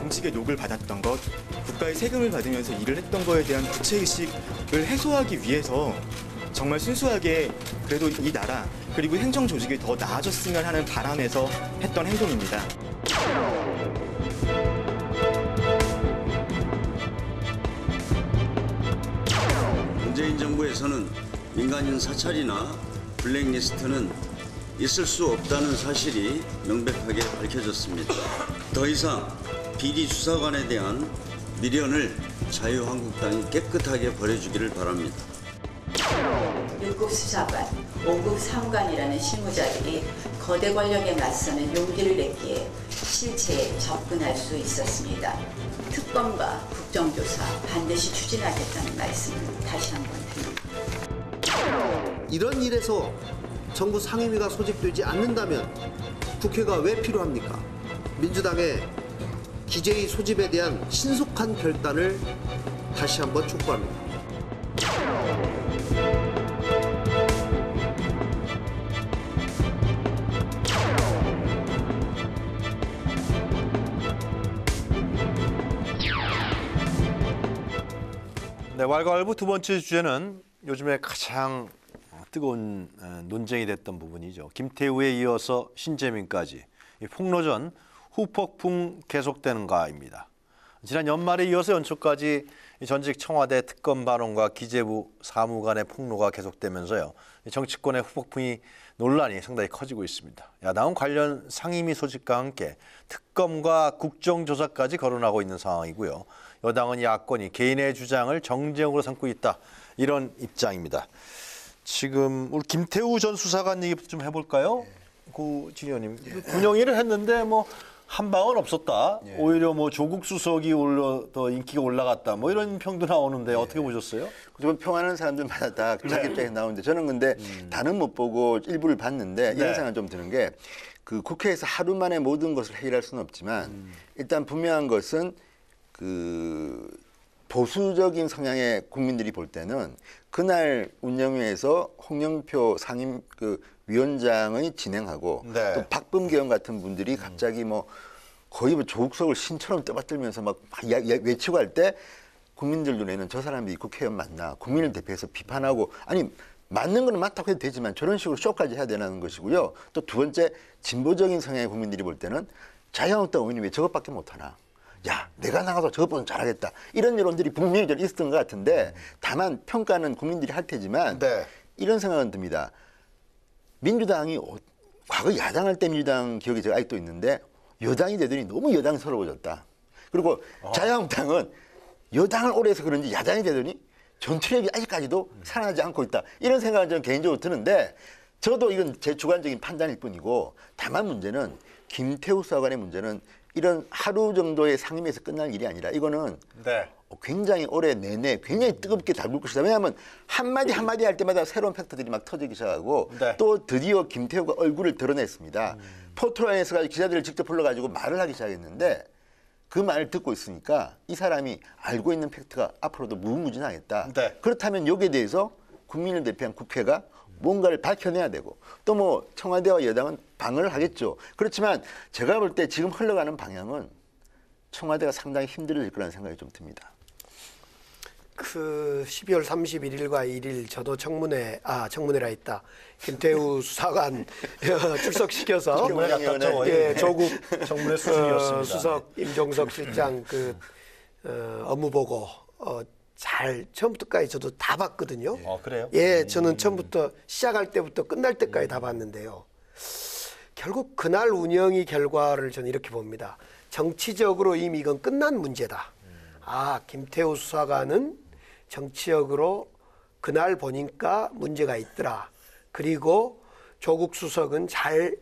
공직의 욕을 받았던 것, 국가의 세금을 받으면서 일을 했던 거에 대한 부채의식을 해소하기 위해서 정말 순수하게 그래도 이 나라 그리고 행정 조직이 더 나아졌으면 하는 바람에서 했던 행동입니다. 문재인 정부에서는 민간인 사찰이나 블랙리스트는 있을 수 없다는 사실이 명백하게 밝혀졌습니다. 더 이상 비리 수사관에 대한 미련을 자유한국당이 깨끗하게 버려주기를 바랍니다. 6급 수사관, 5급 상관이라는 실무자들이 거대 권력에 맞서는 용기를 냈기에 실체에 접근할 수 있었습니다. 특검과 국정조사 반드시 추진하겠다는 말씀을 다시 한번 드립니다. 이런 일에서 정부 상임위가 소집되지 않는다면 국회가 왜 필요합니까? 민주당의 기재위 소집에 대한 신속한 결단을 다시 한번 촉구합니다. 네, 왈가왈부 두 번째 주제는 요즘에 가장 뜨거운 논쟁이 됐던 부분이죠. 김태우에 이어서 신재민까지 이 폭로전 후폭풍 계속되는가입니다. 지난 연말에 이어서 연초까지 전직 청와대 특검 반원과 기재부 사무관의 폭로가 계속되면서요. 정치권의 후폭풍이 논란이 상당히 커지고 있습니다. 야당은 관련 상임위 소집과 함께 특검과 국정조사까지 거론하고 있는 상황이고요. 여당은 야권이 개인의 주장을 정쟁으로 삼고 있다. 이런 입장입니다. 지금 우리 김태우 전 수사관 얘기부터 좀 해볼까요? 진 의원님, 군영일을 했는데 뭐 한 방은 없었다. 오히려 뭐 조국 수석이 더 인기가 올라갔다. 뭐 이런 평도 나오는데 어떻게 보셨어요? 좀 평하는 사람들마다 다 자기 입장에서 나오는데 저는 근데 다는 못 보고 일부를 봤는데 이런 생각이 좀 드는 게 그 국회에서 하루 만에 모든 것을 해결할 수는 없지만 일단 분명한 것은 그 보수적인 성향의 국민들이 볼 때는 그날 운영위에서 홍영표 상임 위원장의 진행하고 또 박범계 의원 같은 분들이 갑자기 뭐 거의 뭐 조국석을 신처럼 떠받들면서 막 외치고 할 때 국민들 눈에는 저 사람이 국회의원 맞나 국민을 대표해서 비판하고 아니 맞는 거는 맞다고 해도 되지만 저런 식으로 쇼까지 해야 되는 것이고요. 또 두 번째 진보적인 성향의 국민들이 볼 때는 자유한국당 의원이 왜 저것밖에 못하나. 야, 내가 나가서 저것보다 잘하겠다. 이런 여론들이 분명히 좀 있었던 것 같은데 다만 평가는 국민들이 할 테지만 이런 생각은 듭니다. 민주당이 과거 야당할 때 민주당 기억이 제가 아직도 있는데 여당이 되더니 너무 여당스러워졌다. 그리고 자유한국당은 여당을 오래 해서 그런지 야당이 되더니 전투력이 아직까지도 살아나지 않고 있다. 이런 생각은 저는 개인적으로 드는데 저도 이건 제 주관적인 판단일 뿐이고 다만 문제는 김태우 수사관의 문제는 이런 하루 정도의 상임위에서 끝날 일이 아니라 이거는 굉장히 올해 내내 굉장히 뜨겁게 다룰 것이다. 왜냐하면 한마디 할 때마다 새로운 팩트들이 막 터지기 시작하고 또 드디어 김태우가 얼굴을 드러냈습니다. 포토라인에서 기자들을 직접 불러가지고 말을 하기 시작했는데 그 말을 듣고 있으니까 이 사람이 알고 있는 팩트가 앞으로도 무궁무진하겠다. 그렇다면 여기에 대해서 국민을 대표한 국회가 뭔가를 밝혀내야 되고 또 뭐 청와대와 여당은 방어를 하겠죠. 그렇지만 제가 볼 때 지금 흘러가는 방향은 청와대가 상당히 힘들어질 거라는 생각이 좀 듭니다. 그 12월 31일과 1일 저도 청문회라 했다. 김태우 수사관 출석시켜서 조국 청문회 수준이었습니다. 수석 임종석 실장 그 업무 보고 잘 처음부터까지 저도 다 봤거든요. 그래요? 예, 저는 처음부터 시작할 때부터 끝날 때까지 다 봤는데요. 결국 그날 운영이 결과를 저는 이렇게 봅니다. 정치적으로 이미 이건 끝난 문제다. 김태우 수사관은 정치적으로 그날 보니까 문제가 있더라. 그리고 조국 수석은 잘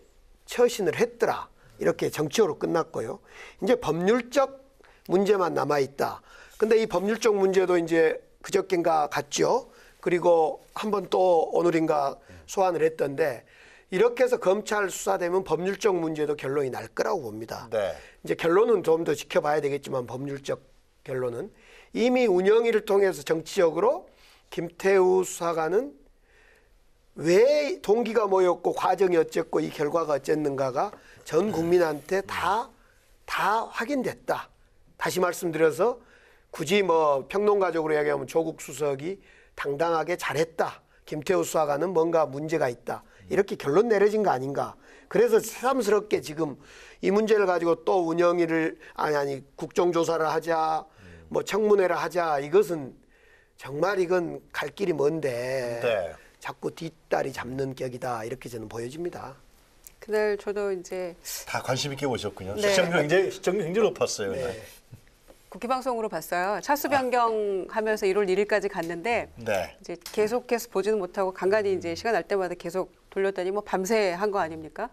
처신을 했더라. 이렇게 정치적으로 끝났고요. 이제 법률적 문제만 남아있다. 근데 이 법률적 문제도 이제 그저께인가 갔죠. 그리고 한 번 또 오늘인가 소환을 했던데 이렇게 해서 검찰 수사되면 법률적 문제도 결론이 날 거라고 봅니다. 이제 결론은 좀 더 지켜봐야 되겠지만 법률적 결론은 이미 운영위를 통해서 정치적으로 김태우 수사관은 왜 동기가 뭐였고 과정이 어쨌고 이 결과가 어쨌는가가 전 국민한테 다 확인됐다. 다시 말씀드려서 굳이 뭐 평론가적으로 이야기하면 조국 수석이 당당하게 잘했다. 김태우 수사관은 뭔가 문제가 있다. 이렇게 결론 내려진 거 아닌가. 그래서 새삼스럽게 지금 이 문제를 가지고 또 운영위를 국정조사를 하자, 뭐 청문회를 하자. 이것은 정말 이건 갈 길이 먼데 자꾸 뒷다리 잡는 격이다. 이렇게 저는 보여집니다. 그날 저도 이제 다 관심 있게 보셨군요. 시청률 굉장히 높았어요. 국회 방송으로 봤어요. 차수 변경하면서 1월 1일까지 갔는데 이제 계속해서 보지는 못하고 간간히 이제 시간 날 때마다 계속 돌렸더니 뭐 밤새 한 거 아닙니까?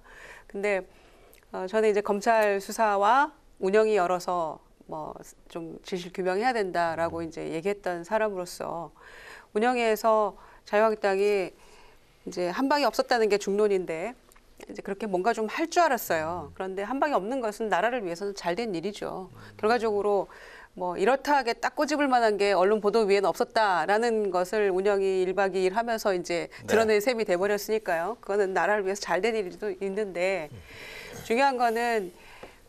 근데 저는 이제 검찰 수사와 운영이 열어서 뭐 좀 진실 규명해야 된다라고 이제 얘기했던 사람으로서 운영위에서 자유한국당이 이제 한 방이 없었다는 게 중론인데 이제 그렇게 뭔가 좀 할 줄 알았어요. 그런데 한 방이 없는 것은 나라를 위해서는 잘 된 일이죠. 결과적으로 뭐 이렇다 하게 딱 꼬집을 만한 게 언론 보도 위에는 없었다라는 것을 운영이 1박 2일 하면서 이제 드러낸 셈이 돼버렸으니까요. 그거는 나라를 위해서 잘 된 일도 있는데 중요한 거는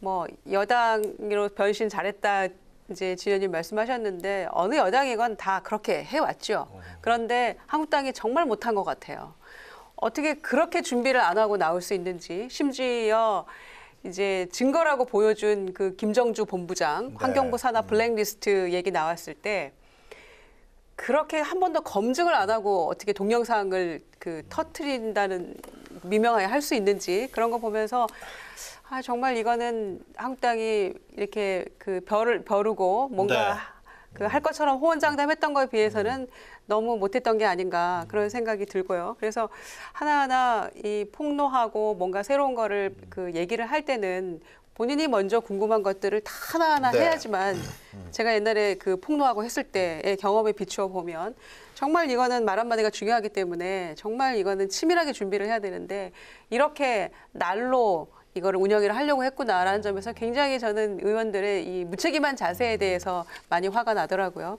뭐 여당으로 변신 잘했다 이제 지현님 말씀하셨는데 어느 여당이건 다 그렇게 해왔죠. 그런데 한국당이 정말 못한 것 같아요. 어떻게 그렇게 준비를 안 하고 나올 수 있는지 심지어 이제 증거라고 보여준 그 김정주 본부장 환경부 산하 블랙리스트 얘기 나왔을 때 그렇게 한 번도 검증을 안 하고 어떻게 동영상을 터트린다는 미명하에 할 수 있는지 그런 거 보면서 정말 이거는 한국당이 이렇게 벼르고 뭔가 할 것처럼 호언장담했던 거에 비해서는 너무 못했던 게 아닌가 그런 생각이 들고요. 그래서 하나하나 이 폭로하고 뭔가 새로운 거를 얘기를 할 때는 본인이 먼저 궁금한 것들을 다 하나하나 해야지만 제가 옛날에 폭로하고 했을 때의 경험에 비추어 보면 정말 이거는 말 한마디가 중요하기 때문에 정말 이거는 치밀하게 준비를 해야 되는데 이렇게 날로 이거를 운영을 하려고 했구나라는 점에서 굉장히 저는 의원들의 이 무책임한 자세에 대해서 많이 화가 나더라고요.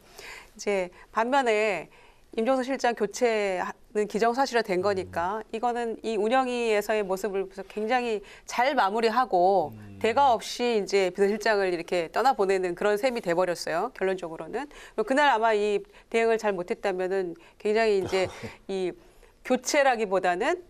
이제 반면에 임종석 실장 교체는 기정사실화된 거니까 이거는 이 운영위에서의 모습을 굉장히 잘 마무리하고 대가 없이 이제 비서실장을 이렇게 떠나보내는 그런 셈이 돼버렸어요. 결론적으로는. 그날 아마 이 대응을 잘 못했다면은 굉장히 이제 이 교체라기보다는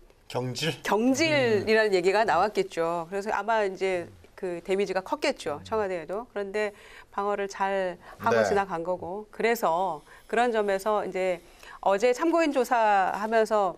경질이라는 얘기가 나왔겠죠. 그래서 아마 이제 그 데미지가 컸겠죠. 청와대에도. 그런데 방어를 잘 하고 네. 지나간 거고. 그래서 그런 점에서 이제 어제 참고인 조사하면서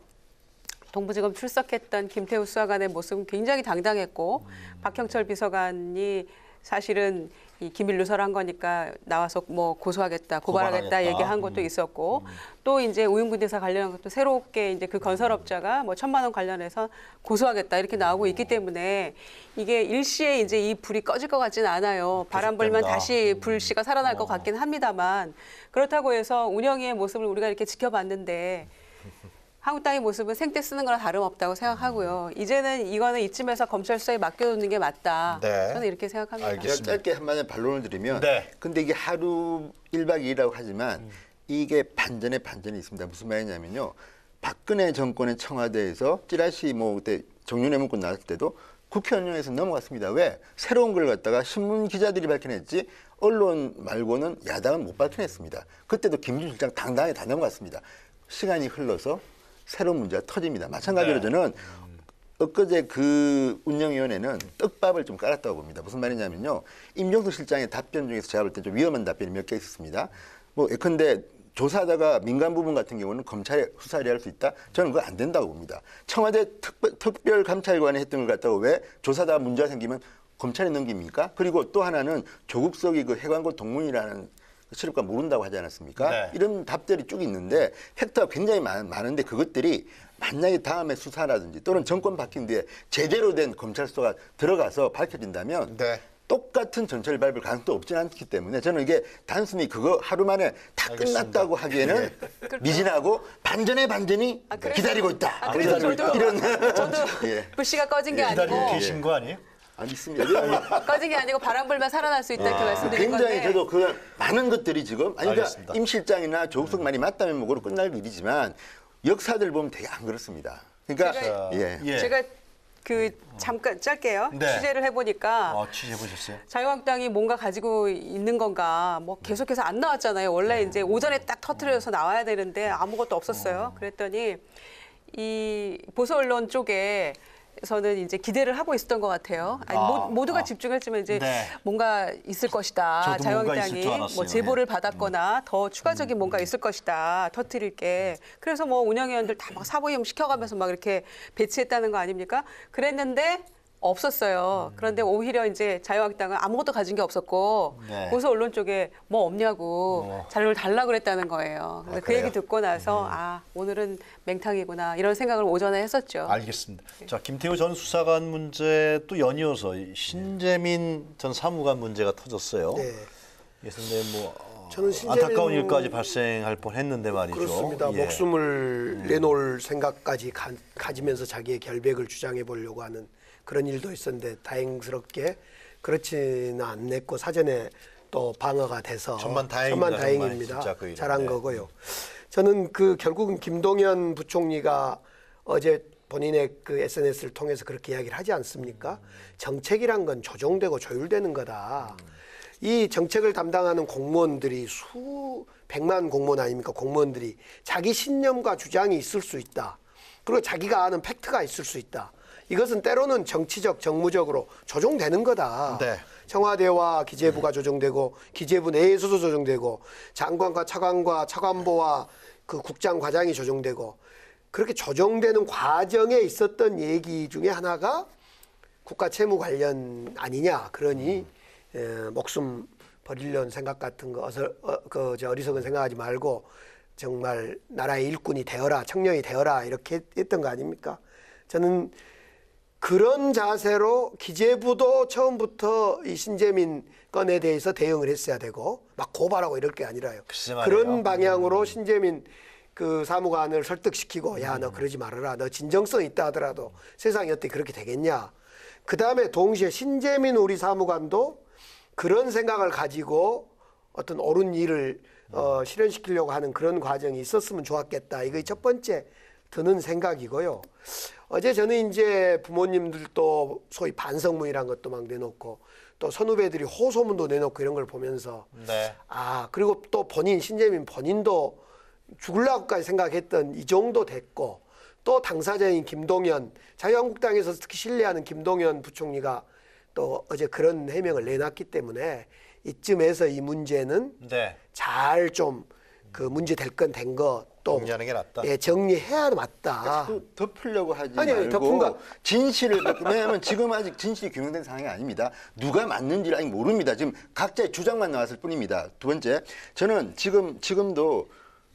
동부지검 출석했던 김태우 수사관의 모습은 굉장히 당당했고 박형철 비서관이 사실은 이 기밀 누설을 한 거니까 나와서 뭐 고소하겠다, 고발하겠다 얘기한 것도 있었고 또 이제 우윤군대사 관련한 것도 새롭게 이제 그 건설업자가 뭐 1,000만 원 관련해서 고소하겠다 이렇게 나오고 있기 때문에 이게 일시에 이제 이 불이 꺼질 것 같지는 않아요. 바람 불면 다시 불씨가 살아날 것 같긴 합니다만 그렇다고 해서 운영위의 모습을 우리가 이렇게 지켜봤는데 한국당의 모습은 생떼 쓰는 거랑 다름없다고 생각하고요. 이제는 이거는 이쯤에서 검찰 수사에 맡겨두는 게 맞다. 네. 저는 이렇게 생각합니다. 제가 짧게 한마디 반론을 드리면 네. 근데 이게 하루 1박 2일이라고 하지만 이게 반전에 반전이 있습니다. 무슨 말이냐면요. 박근혜 정권의 청와대에서 찌라시 뭐 그때 정윤회 문건 나왔을 때도 국회의원에서 넘어갔습니다. 왜? 새로운 걸 갖다가 신문 기자들이 밝혀냈지 언론 말고는 야당은 못 밝혀냈습니다. 그때도 김준 실장 당당하게 다 넘어갔습니다. 시간이 흘러서 새로운 문제가 터집니다. 마찬가지로 저는 엊그제 그 운영위원회는 떡밥을 좀 깔았다고 봅니다. 무슨 말이냐면요. 임종석 실장의 답변 중에서 제가 볼 때 좀 위험한 답변이 몇 개 있었습니다. 뭐 예컨대 조사하다가 민간 부분 같은 경우는 검찰에 수사를 할 수 있다? 저는 그거 안 된다고 봅니다. 청와대 특별감찰관이 했던 걸 갖다가 왜 조사하다가 문제가 생기면 검찰에 넘깁니까? 그리고 또 하나는 조국석이 그 해관고 동문이라는 실업가 모른다고 하지 않았습니까? 네. 이런 답들이 쭉 있는데 팩트가 굉장히 많은데 그것들이 만약에 다음에 수사라든지 또는 정권 바뀐 뒤에 제대로 된 검찰 수사가 들어가서 밝혀진다면 네. 똑같은 전철 밟을 가능성도 없지는 않기 때문에 저는 이게 단순히 그거 하루 만에 다 끝났다고 하기에는 미진하고 반전의 반전이 기다리고 있다. 그래서 저도 예. 불씨가 꺼진 게 아니고 기다리고 계신 거 아니에요? 아니 있습니다. 꺼진 게 아니고 바람 불면 살아날 수 있다 이렇게 말씀드린 건데 굉장히 저도 그 많은 것들이 지금 아니 그러니까 알겠습니다. 임 실장이나 조국석 말이 맞다면 뭐로 끝날 일이지만 역사들 보면 되게 안 그렇습니다. 그러니까 제가 그 잠깐 짧게요. 네. 취재를 해보니까 취재해 보셨어요? 자유한국당이 뭔가 가지고 있는 건가 뭐 계속해서 안 나왔잖아요. 원래 이제 오전에 딱 터트려서 나와야 되는데 아무것도 없었어요. 그랬더니 이 보수 언론 쪽에 에서는 이제 기대를 하고 있었던 것 같아요. 아니, 모두가 집중했지만 이제 네. 뭔가 있을 것이다. 저도 뭔가 있을 줄 자유한국당이 알았어요. 뭐 제보를 받았거나 더 추가적인 뭔가 있을 것이다. 터뜨릴 게. 그래서 뭐 운영위원들 다 막 사보임 시켜가면서 막 이렇게 배치했다는 거 아닙니까? 그랬는데 없었어요. 그런데 오히려 이제 자유한국당은 아무것도 가진 게 없었고 네. 보수 언론 쪽에 뭐 없냐고 자료를 달라고 그랬다는 거예요. 그래서 그 얘기 듣고 나서 오늘은 맹탕이구나 이런 생각을 오전에 했었죠. 알겠습니다. 자, 김태우 전 수사관 문제 또 연이어서 신재민 전 사무관 문제가 터졌어요. 네. 예컨대 뭐 저는 신재민 안타까운 일까지 발생할 뻔했는데 말이죠. 그렇습니다. 예. 목숨을 내놓을 생각까지 가지면서 자기의 결백을 주장해 보려고 하는 그런 일도 있었는데 다행스럽게 그렇지는 않았고 사전에 또 방어가 돼서 천만다행입니다. 잘한 거고요. 저는 그 결국은 김동연 부총리가 어제 본인의 그 SNS를 통해서 그렇게 이야기를 하지 않습니까? 정책이란 건 조정되고 조율되는 거다. 이 정책을 담당하는 공무원들이 수백만 공무원 아닙니까? 공무원들이 자기 신념과 주장이 있을 수 있다. 그리고 자기가 아는 팩트가 있을 수 있다. 이것은 때로는 정치적, 정무적으로 조정되는 거다. 네. 청와대와 기재부가 조정되고 기재부 내에서도 조정되고 장관과 차관과 차관보와 그 국장 과장이 조정되고 그렇게 조정되는 과정에 있었던 얘기 중에 하나가 국가 채무 관련 아니냐. 그러니 목숨 버리려는 생각 같은 거 어리석은 생각하지 말고 정말 나라의 일꾼이 되어라, 청년이 되어라 이렇게 했던 거 아닙니까? 저는 그런 자세로 기재부도 처음부터 이 신재민 건에 대해서 대응을 했어야 되고 막 고발하고 이럴 게 아니라요. 그런 방향으로 신재민 그 사무관을 설득시키고 야, 너 그러지 말아라. 너 진정성 있다 하더라도 세상이 어떻게 그렇게 되겠냐. 그다음에 동시에 신재민 우리 사무관도 그런 생각을 가지고 어떤 옳은 일을 실현시키려고 하는 그런 과정이 있었으면 좋았겠다. 이게 첫 번째 드는 생각이고요. 어제 저는 이제 부모님들도 소위 반성문이란 것도 막 내놓고 또 선후배들이 호소문도 내놓고 이런 걸 보면서 그리고 또 신재민 본인도 죽으려고까지 생각했던 이 정도 됐고 또 당사자인 김동연 자유한국당에서 특히 신뢰하는 김동연 부총리가 또 어제 그런 해명을 내놨기 때문에 이쯤에서 이 문제는 네. 잘 좀 그 문제 될 건 된 거 또 정리하는 게 낫다. 예, 정리해야 맞다. 자꾸 덮으려고 하지 아니, 말고 덮은가? 진실을 왜냐하면 지금 아직 진실이 규명된 상황이 아닙니다. 누가 맞는지를 아직 모릅니다. 지금 각자의 주장만 나왔을 뿐입니다. 두 번째, 저는 지금도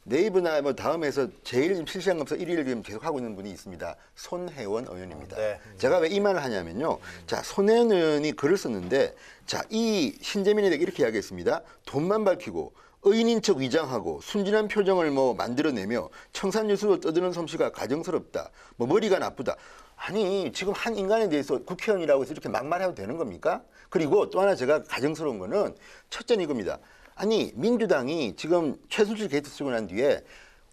네이버나 뭐 다음에서 제일 실시간 검사 1위를 지금 계속 하고 있는 분이 있습니다. 손혜원 의원입니다. 네. 제가 왜 이 말을 하냐면요. 자, 손혜원 의원이 글을 썼는데, 자, 이 신재민에 대해 이렇게 이야기했습니다. 돈만 밝히고 의인인 척 위장하고 순진한 표정을 뭐 만들어내며 청산유수로 떠드는 솜씨가 가정스럽다. 뭐 머리가 나쁘다. 아니, 지금 한 인간에 대해서 국회의원이라고 해서 이렇게 막말해도 되는 겁니까? 그리고 또 하나 제가 가정스러운 거는 첫째는 이겁니다. 아니, 민주당이 지금 최순실 게이트 쓰고 난 뒤에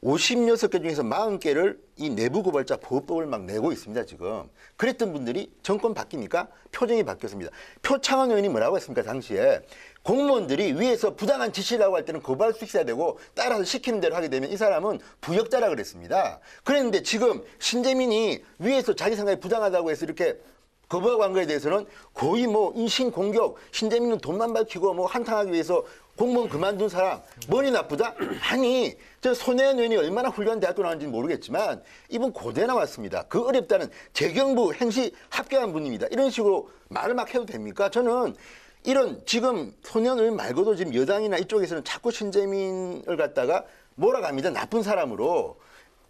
56개 중에서 40개를 이 내부 고발자 보호법을 막 내고 있습니다, 지금. 그랬던 분들이 정권 바뀌니까 표정이 바뀌었습니다. 표창원 의원이 뭐라고 했습니까, 당시에? 공무원들이 위에서 부당한 지시라고 할 때는 고발할 수 있어야 되고 따라서 시키는 대로 하게 되면 이 사람은 부역자라 그랬습니다. 그랬는데 지금 신재민이 위에서 자기 생각이 부당하다고 해서 이렇게 거부하고 한 거에 대해서는 거의 뭐 인신공격, 신재민은 돈만 밝히고 뭐 한탕하기 위해서 공무원 그만둔 사람, 머리 나쁘다? 아니, 저 손혜원 의원이 얼마나 훌륭한 대학교 나왔는지는 모르겠지만 이분 고대 나왔습니다. 그 어렵다는 재경부 행시 합격한 분입니다. 이런 식으로 말을 막 해도 됩니까? 저는 이런 지금 손혜원 의원 말고도 지금 여당이나 이쪽에서는 자꾸 신재민을 갖다가 몰아갑니다. 나쁜 사람으로.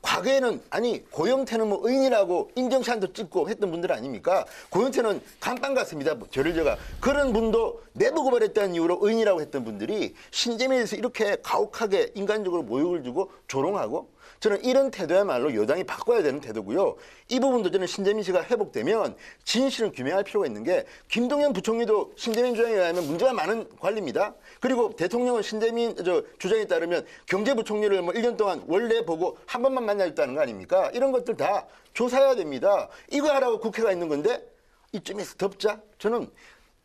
과거에는 아니 고영태는 뭐 의인이라고 인정샷도 찍고 했던 분들 아닙니까? 고영태는 감방 같습니다. 저를 제가 그런 분도 내부 고발했다는 이유로 의인이라고 했던 분들이 신재민에 대해서 이렇게 가혹하게 인간적으로 모욕을 주고 조롱하고 저는 이런 태도야말로 여당이 바꿔야 되는 태도고요. 이 부분도 저는 신재민 씨가 회복되면 진실을 규명할 필요가 있는 게 김동연 부총리도 신재민 주장에 의하면 문제가 많은 관리입니다. 그리고 대통령은 신재민 주장에 따르면 경제부총리를 뭐 1년 동안 원래 보고 한 번만 만나줬다는 거 아닙니까? 이런 것들 다 조사해야 됩니다. 이거 하라고 국회가 있는 건데 이쯤에서 덮자? 저는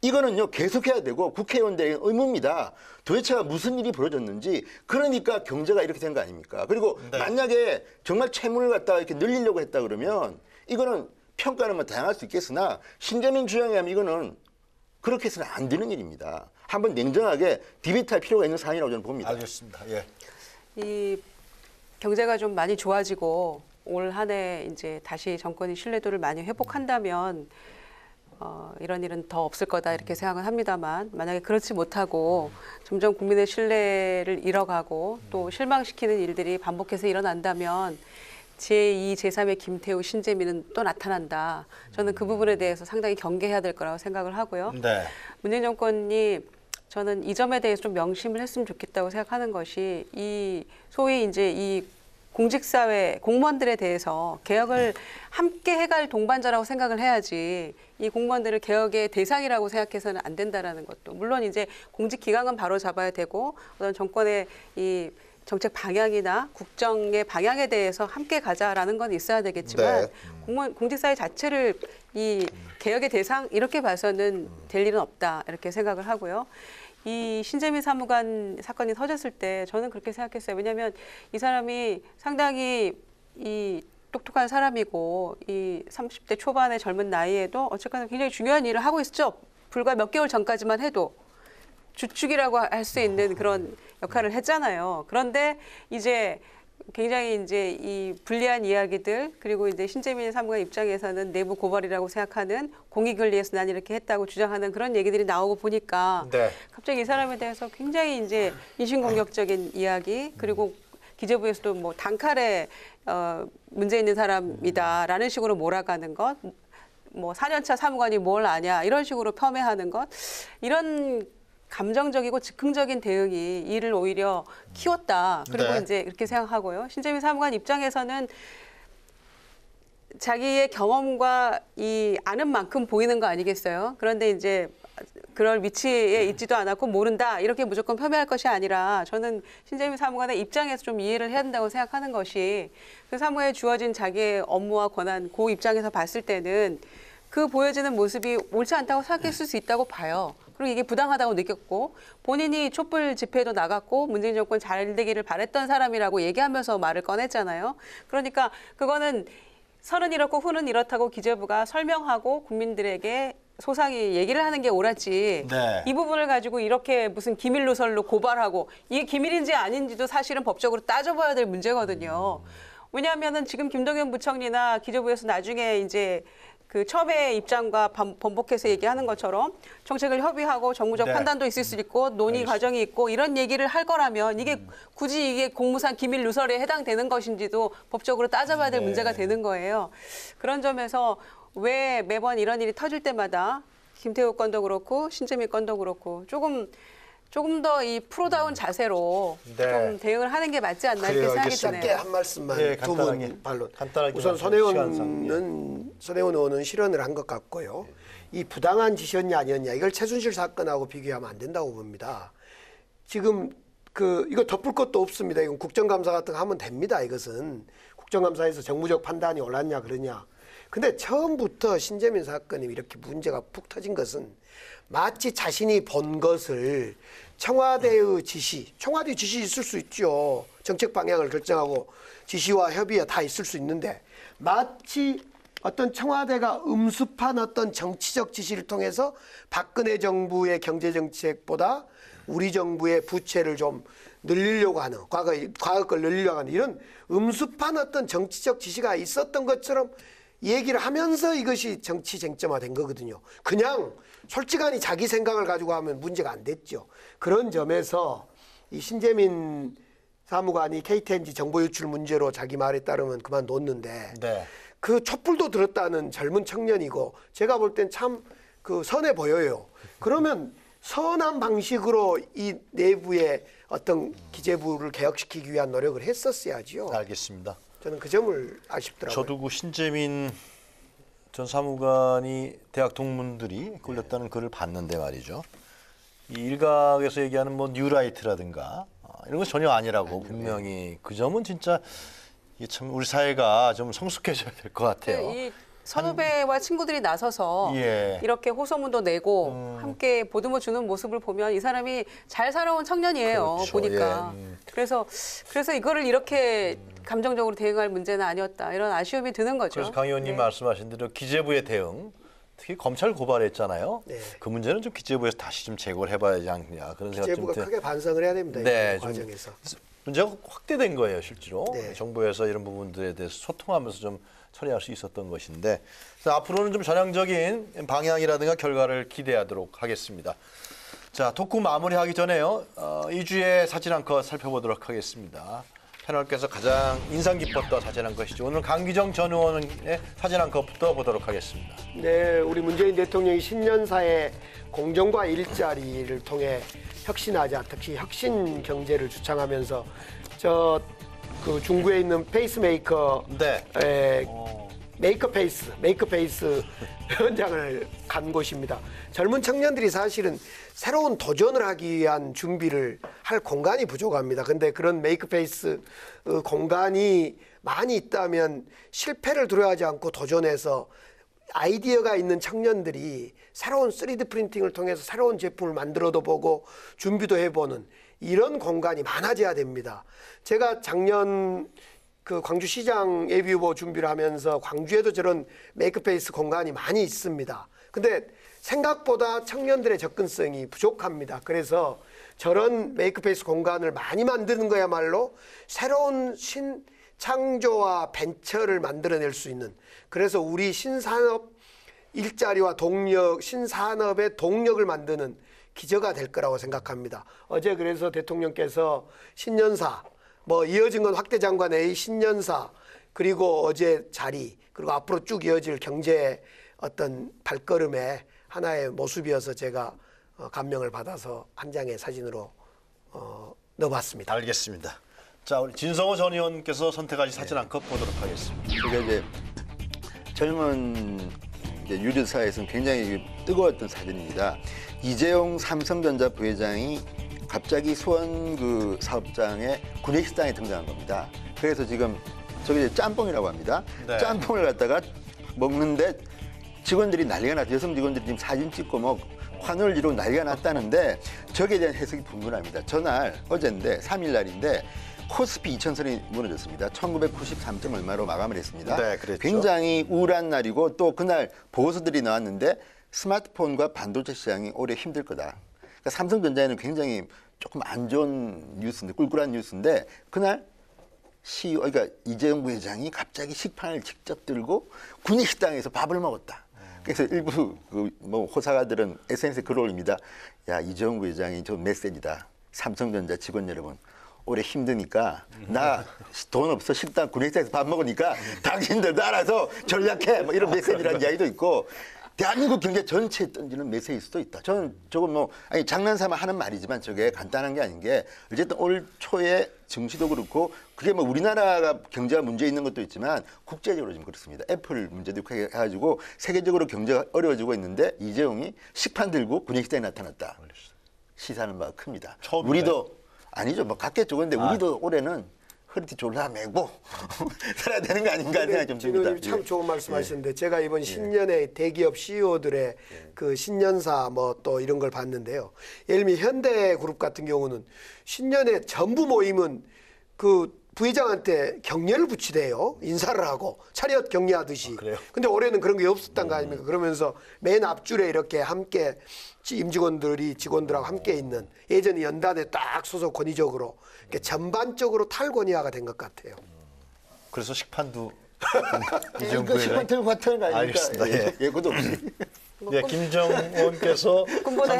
이거는요 계속해야 되고 국회의원들의 의무입니다. 도대체가 무슨 일이 벌어졌는지 그러니까 경제가 이렇게 된 거 아닙니까? 그리고 네. 만약에 정말 채무를 갖다가 이렇게 늘리려고 했다 그러면 이거는 평가는 뭐 다양할 수 있겠으나 신재민 주장에 하면 이거는 그렇게 해서는 안 되는 일입니다. 한번 냉정하게 디베이트할 필요가 있는 사안이라고 저는 봅니다. 알겠습니다. 예. 이 경제가 좀 많이 좋아지고 올 한 해 이제 다시 정권의 신뢰도를 많이 회복한다면 이런 일은 더 없을 거다 이렇게 생각을 합니다만 만약에 그렇지 못하고 점점 국민의 신뢰를 잃어가고 또 실망시키는 일들이 반복해서 일어난다면 제2, 제3의 김태우, 신재민은 또 나타난다. 저는 그 부분에 대해서 상당히 경계해야 될 거라고 생각을 하고요. 네. 문재인 정권이 저는 이 점에 대해서 좀 명심을 했으면 좋겠다고 생각하는 것이 이 소위 이제 이 공직사회 공무원들에 대해서 개혁을 함께 해갈 동반자라고 생각을 해야지 이 공무원들을 개혁의 대상이라고 생각해서는 안 된다라는 것도 물론 이제 공직 기강은 바로 잡아야 되고 어떤 정권의 이 정책 방향이나 국정의 방향에 대해서 함께 가자라는 건 있어야 되겠지만 네. 공무원 공직사회 자체를 이 개혁의 대상 이렇게 봐서는 될 일은 없다 이렇게 생각을 하고요. 이 신재민 사무관 사건이 터졌을 때 저는 그렇게 생각했어요. 왜냐하면 이 사람이 상당히 이 똑똑한 사람이고 이 30대 초반의 젊은 나이에도 어쨌거나 굉장히 중요한 일을 하고 있었죠. 불과 몇 개월 전까지만 해도 주축이라고 할 수 있는 그런 역할을 했잖아요. 그런데 이제 굉장히 이제 이 불리한 이야기들 그리고 이제 신재민 사무관 입장에서는 내부 고발이라고 생각하는 공익을 위해서 난 이렇게 했다고 주장하는 그런 얘기들이 나오고 보니까 네. 갑자기 이 사람에 대해서 굉장히 이제 인신공격적인 이야기 그리고 기재부에서도 뭐 단칼에 문제 있는 사람이다라는 식으로 몰아가는 것, 뭐 4년차 사무관이 뭘 아냐 이런 식으로 폄훼하는 것 이런 감정적이고 즉흥적인 대응이 이를 오히려 키웠다. 그리고 네. 이제 이렇게 생각하고요. 신재민 사무관 입장에서는 자기의 경험과 이 아는 만큼 보이는 거 아니겠어요? 그런데 이제 그럴 위치에 있지도 않았고 모른다. 이렇게 무조건 폄훼할 것이 아니라 저는 신재민 사무관의 입장에서 좀 이해를 해야 된다고 생각하는 것이 그 사무에 주어진 자기의 업무와 권한 그 입장에서 봤을 때는 그 보여지는 모습이 옳지 않다고 생각했을 수 있다고 봐요. 그리고 이게 부당하다고 느꼈고 본인이 촛불 집회에도 나갔고 문재인 정권 잘 되기를 바랬던 사람이라고 얘기하면서 말을 꺼냈잖아요. 그러니까 그거는 선은 이렇고 후는 이렇다고 기재부가 설명하고 국민들에게 소상히 얘기를 하는 게 옳았지. 네. 이 부분을 가지고 이렇게 무슨 기밀 누설로 고발하고 이게 기밀인지 아닌지도 사실은 법적으로 따져봐야 될 문제거든요. 왜냐하면은 지금 김동연 부총리나 기재부에서 나중에 이제 그 처음에 입장과 번복해서 얘기하는 것처럼 정책을 협의하고 정무적 네. 판단도 있을 수 있고 논의 과정이 있고 이런 얘기를 할 거라면 이게 굳이 이게 공무상 기밀 누설에 해당되는 것인지도 법적으로 따져봐야 될 문제가 되는 거예요. 그런 점에서 왜 매번 이런 일이 터질 때마다 김태우 건도 그렇고 신재민 건도 그렇고 조금 더 이 프로다운 자세로 네. 좀 대응을 하는 게 맞지 않나 이렇게 생각이 짧게 드네요. 한 말씀만 예, 두 간단하게. 분 반론. 간단하게 우선 시간상, 손혜원 의원은 실언을 한 것 같고요. 이 부당한 짓이었냐 아니었냐 이걸 최순실 사건하고 비교하면 안 된다고 봅니다. 지금 이거 덮을 것도 없습니다. 이건 국정감사 같은 거 하면 됩니다. 이것은 국정감사에서 정무적 판단이 옳았냐 그러냐. 근데 처음부터 신재민 사건이 이렇게 문제가 푹 터진 것은 마치 자신이 본 것을 청와대의 지시, 청와대 지시 있을 수 있죠. 정책 방향을 결정하고 지시와 협의가 다 있을 수 있는데 마치 어떤 청와대가 음습한 어떤 정치적 지시를 통해서 박근혜 정부의 경제정책보다 우리 정부의 부채를 좀 늘리려고 하는, 과거 걸 늘리려고 하는 이런 음습한 어떤 정치적 지시가 있었던 것처럼 얘기를 하면서 이것이 정치 쟁점화된 거거든요. 그냥 솔직하니 자기 생각을 가지고 하면 문제가 안 됐죠. 그런 점에서 이 신재민 사무관이 KTNG 정보 유출 문제로 자기 말에 따르면 그만뒀는데 네. 그 촛불도 들었다는 젊은 청년이고 제가 볼 땐 참 선해 보여요. 그러면 선한 방식으로 이 내부의 어떤 기재부를 개혁시키기 위한 노력을 했었어야죠. 알겠습니다. 저는 그 점을 아쉽더라고요. 저도 그 신재민 전 사무관이 대학 동문들이 굴렸다는 글을 봤는데 말이죠. 이 일각에서 얘기하는 뭐 뉴라이트라든가 이런 건 전혀 아니라고 분명히 그 점은 진짜 이게 참 우리 사회가 좀 성숙해져야 될 것 같아요. 이 선후배와 친구들이 나서서 예. 이렇게 호소문도 내고 함께 보듬어 주는 모습을 보면 이 사람이 잘 살아온 청년이에요. 그렇죠. 보니까. 그래서 이거를 이렇게 감정적으로 대응할 문제는 아니었다. 이런 아쉬움이 드는 거죠. 그래서 강 의원님 말씀하신 대로 기재부의 대응, 특히 검찰 고발했잖아요. 네. 그 문제는 좀 기재부에서 다시 좀 제고를 해봐야 하지 않느냐 그런 생각 좀 기재부가 크게 반성을 해야 됩니다. 네, 이 과정에서. 문제가 확대된 거예요, 실제로. 네. 정부에서 이런 부분들에 대해서 소통하면서 좀 처리할 수 있었던 것인데 그래서 앞으로는 좀 전향적인 방향이라든가 결과를 기대하도록 하겠습니다. 자, 토크 마무리하기 전에요. 2주의 사진 한 컷 살펴보도록 하겠습니다. 패널께서 가장 인상 깊었던 사진 한 컷이죠. 오늘 강기정 전 의원의 사진 한 컷부터 보도록 하겠습니다. 네, 우리 문재인 대통령이 신년사에 공정과 일자리를 통해 혁신하자, 특히 혁신 경제를 주창하면서 그 중구에 있는 페이스메이커 메이크페이스 현장을 간 곳입니다. 젊은 청년들이 사실은 새로운 도전을 하기 위한 준비를 할 공간이 부족합니다. 근데 그런 메이크페이스 공간이 많이 있다면 실패를 두려워하지 않고 도전해서 아이디어가 있는 청년들이 새로운 3D 프린팅을 통해서 새로운 제품을 만들어도 보고 준비도 해보는 이런 공간이 많아져야 됩니다. 제가 작년 그 광주시장 예비후보 준비를 하면서 광주에도 저런 메이크페이스 공간이 많이 있습니다. 근데 생각보다 청년들의 접근성이 부족합니다. 그래서 저런 메이크페이스 공간을 많이 만드는 거야말로 새로운 신창조와 벤처를 만들어낼 수 있는, 그래서 우리 신산업 일자리와 동력, 신산업의 동력을 만드는 기저가 될 거라고 생각합니다. 어제 그래서 대통령께서 신년사, 이어진 건 확대장관회의, 신년사, 그리고 어제 자리, 그리고 앞으로 쭉 이어질 경제 어떤 발걸음의 하나의 모습이어서 제가 감명을 받아서 한 장의 사진으로 넣어봤습니다. 알겠습니다. 자, 우리 진성호 전 의원께서 선택하신 사진 한 컷 보도록 하겠습니다. 그게 이제 젊은 유료사에서는 굉장히 뜨거웠던 사진입니다. 이재용 삼성전자 부회장이 갑자기 수원 그 사업장에 구내식당에 등장한 겁니다. 그래서 지금 저기 이제 짬뽕이라고 합니다. 네. 짬뽕을 갖다가 먹는데 직원들이 난리가 났죠. 여성 직원들이 지금 사진 찍고 환호를 이루고 난리가 났다는데 저기에 대한 해석이 분분합니다. 전날 어제인데 3일 날인데 코스피 2000선이 무너졌습니다. 1993점 얼마로 마감을 했습니다. 네, 그랬죠. 굉장히 우울한 날이고 또 그날 보고서들이 나왔는데 스마트폰과 반도체 시장이 올해 힘들 거다. 그러니까 삼성전자에는 굉장히 조금 안 좋은 뉴스인데, 꿀꿀한 뉴스인데, 그날 CEO, 그러니까 이재용 부회장이 갑자기 식판을 직접 들고 군의식당에서 밥을 먹었다. 그래서 일부 호사가들은 SNS에 글을 올립니다. 야, 이재용 부회장이 저 메시지다. 삼성전자 직원 여러분, 올해 힘드니까 나 돈 없어 식당 군의식당에서 밥 먹으니까 당신들도 알아서 전략해. 뭐 이런 메시지라는 이야기도 있고, 대한민국 경제 전체에 던지는 메시지일 수도 있다. 저는 저건 장난삼아 하는 말이지만 저게 간단한 게 아닌 게, 어쨌든 올 초에 증시도 그렇고, 그게 우리나라가 경제가 문제 있는 것도 있지만 국제적으로 좀 그렇습니다. 애플 문제도 있고 해가지고 세계적으로 경제가 어려워지고 있는데, 이재용이 식판 들고 군의식당에 나타났다. 시사하는 바가 큽니다. 우리도 아니죠. 같겠죠. 그런데 우리도 올해는 허리띠 졸라 매고 살아야 되는 거 아닌가 생각이 좀 듭니다. 참 좋은 말씀하셨는데, 제가 이번 신년에 대기업 CEO들의 그 신년사 또 이런 걸 봤는데요. 예를 들면 현대그룹 같은 경우는 신년에 전부 모임은 그 부회장한테 격려를 붙이대요. 인사를 하고 차렷 격려하듯이. 근데 올해는 그런 게 없었단 거 아닙니까? 그러면서 맨 앞줄에 이렇게 함께 직원들하고 함께 있는, 예전에 연단에 딱 소속 권위적으로 이렇게 전반적으로 탈권위화가 된 것 같아요. 그래서 식판도 이재용 부회장 식판 들고 갔다는 거 아닙니까? 알겠습니다. 예. 예고도 없이. 예, 김정원께서 꿈보다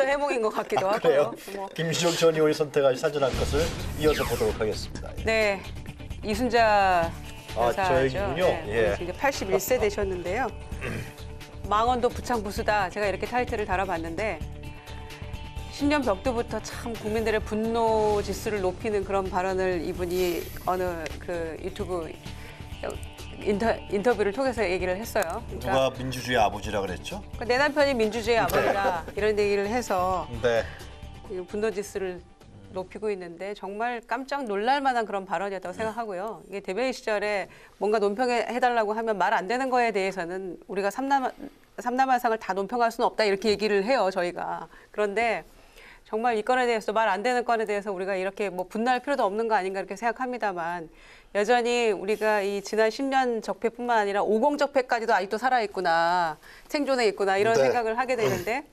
해몽인 것 같기도 그래요? 하고요. 김시영 전 의원이 선택한 사진한 것을 이어서 보도록 하겠습니다. 예. 네, 이순자 여사죠. 저희군요. 네, 이제 81세 되셨는데요. 망원도 부창부수다, 제가 이렇게 타이틀을 달아봤는데, 신년 벽두부터 참 국민들의 분노 지수를 높이는 그런 발언을 이분이 어느 그 유튜브 인터뷰를 통해서 얘기를 했어요. 누가 민주주의 아버지라 그랬죠? 내 남편이 민주주의 아버지다, 이런 얘기를 해서 네. 분노 지수를 높이고 있는데, 정말 깜짝 놀랄 만한 그런 발언이었다고 생각하고요. 이게 대변인 시절에 뭔가 논평해달라고 하면 말 안 되는 거에 대해서는 우리가 삼남한상을 다 논평할 수는 없다, 이렇게 얘기를 해요, 저희가. 그런데 정말 이 건에 대해서, 말 안 되는 건에 대해서 우리가 이렇게 분노할 필요도 없는 거 아닌가 이렇게 생각합니다만, 여전히 우리가 이 지난 10년 적폐뿐만 아니라 50 적폐까지도 아직도 살아있구나, 생존해 있구나, 이런 생각을 하게 되는데,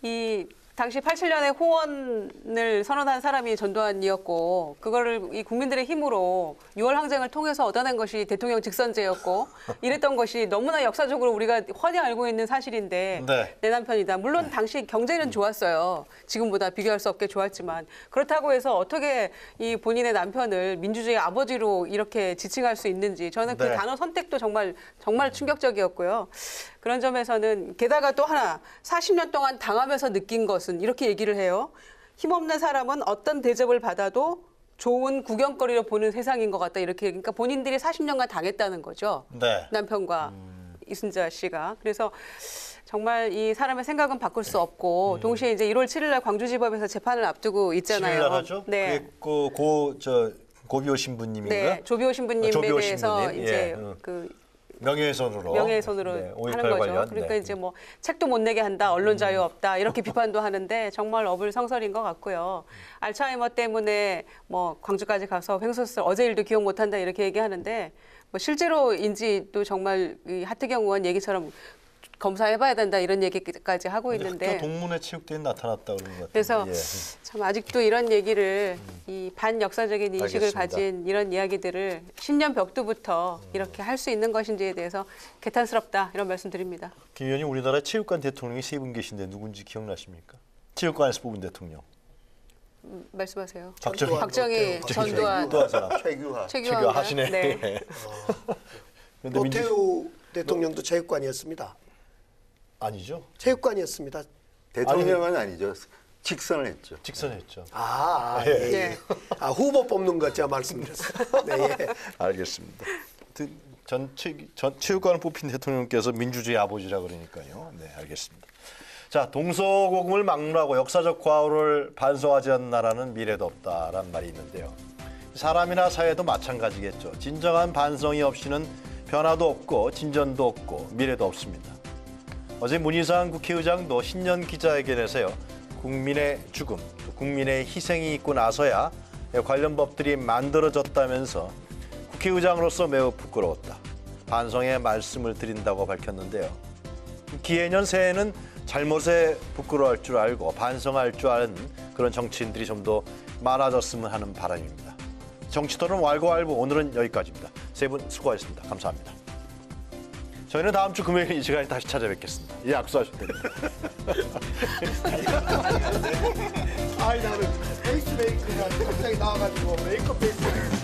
이 당시 87년에 호원을 선언한 사람이 전두환이었고, 그거를 이 국민들의 힘으로 6월 항쟁을 통해서 얻어낸 것이 대통령 직선제였고, 이랬던 것이 너무나 역사적으로 우리가 훤히 알고 있는 사실인데, 네. 내 남편이다. 물론 당시 경제는 좋았어요. 지금보다 비교할 수 없게 좋았지만, 그렇다고 해서 어떻게 이 본인의 남편을 민주주의 아버지로 이렇게 지칭할 수 있는지, 저는 그 단어 선택도 정말 충격적이었고요. 그런 점에서는, 게다가 또 하나, 40년 동안 당하면서 느낀 것은 이렇게 얘기를 해요. 힘없는 사람은 어떤 대접을 받아도 좋은 구경거리로 보는 세상인 것 같다, 이렇게. 그러니까 본인들이 40년간 당했다는 거죠. 네. 남편과 이순자 씨가. 그래서 정말 이 사람의 생각은 바꿀 수 없고, 동시에 이제 1월 7일 날 광주지법에서 재판을 앞두고 있잖아요. 7일 날 하죠? 네. 고비오 신부님인가? 네, 조비오 신부님에 대해서 신부님. 이제 명예훼손으로 하는 거죠. 관련. 그러니까 이제 책도 못 내게 한다, 언론 자유 없다, 이렇게 비판도 하는데, 정말 어불성설인 것 같고요. 알츠하이머 때문에 광주까지 가서 횡소설 어제 일도 기억 못 한다, 이렇게 얘기하는데, 실제로인지도 정말 이 하트경 의원 얘기처럼 검사해봐야 된다, 이런 얘기까지 하고 있는데, 학교 동문회 체육대회에 나타났다 그런 것 같아요. 그래서 참 아직도 이런 얘기를, 이 반역사적인 인식을 알겠습니다. 가진 이런 이야기들을 신년 벽두부터 이렇게 할 수 있는 것인지에 대해서 개탄스럽다, 이런 말씀드립니다. 김 의원님, 우리나라에 체육관 대통령이 3분 계신데 누군지 기억나십니까? 체육관에서 뽑은 대통령. 말씀하세요. 박정희, 전두환, 최규하 하시네. 네. 노태우 대통령도 체육관이었습니다. 아니죠? 체육관이었습니다. 대통령은 아니죠. 직선을 했죠. 직선했죠. 예. 후보 뽑는 거 제가 말씀드렸어요. 네, 예. 알겠습니다. 전 체육관을 뽑힌 대통령께서 민주주의 아버지라 그러니까요. 네, 알겠습니다. 자, 동서고금을 막론하고 역사적 과오를 반성하지 않는 나라는 미래도 없다라는 말이 있는데요. 사람이나 사회도 마찬가지겠죠. 진정한 반성이 없이는 변화도 없고 진전도 없고 미래도 없습니다. 어제 문희상 국회의장도 신년 기자회견에서요, 국민의 죽음, 국민의 희생이 있고 나서야 관련 법들이 만들어졌다면서 국회의장으로서 매우 부끄러웠다. 반성의 말씀을 드린다고 밝혔는데요. 기해년 새해에는 잘못에 부끄러워할 줄 알고 반성할 줄 아는 그런 정치인들이 좀 더 많아졌으면 하는 바람입니다. 정치토론 왈가왈부 오늘은 여기까지입니다. 세 분 수고하셨습니다. 감사합니다. 저희는 다음 주 금요일 이 시간에 다시 찾아뵙겠습니다. 예, 약속하셔도 됩니다. 아이 나는 페이스메이커가 갑자기 나와가지고 메이크업 페이스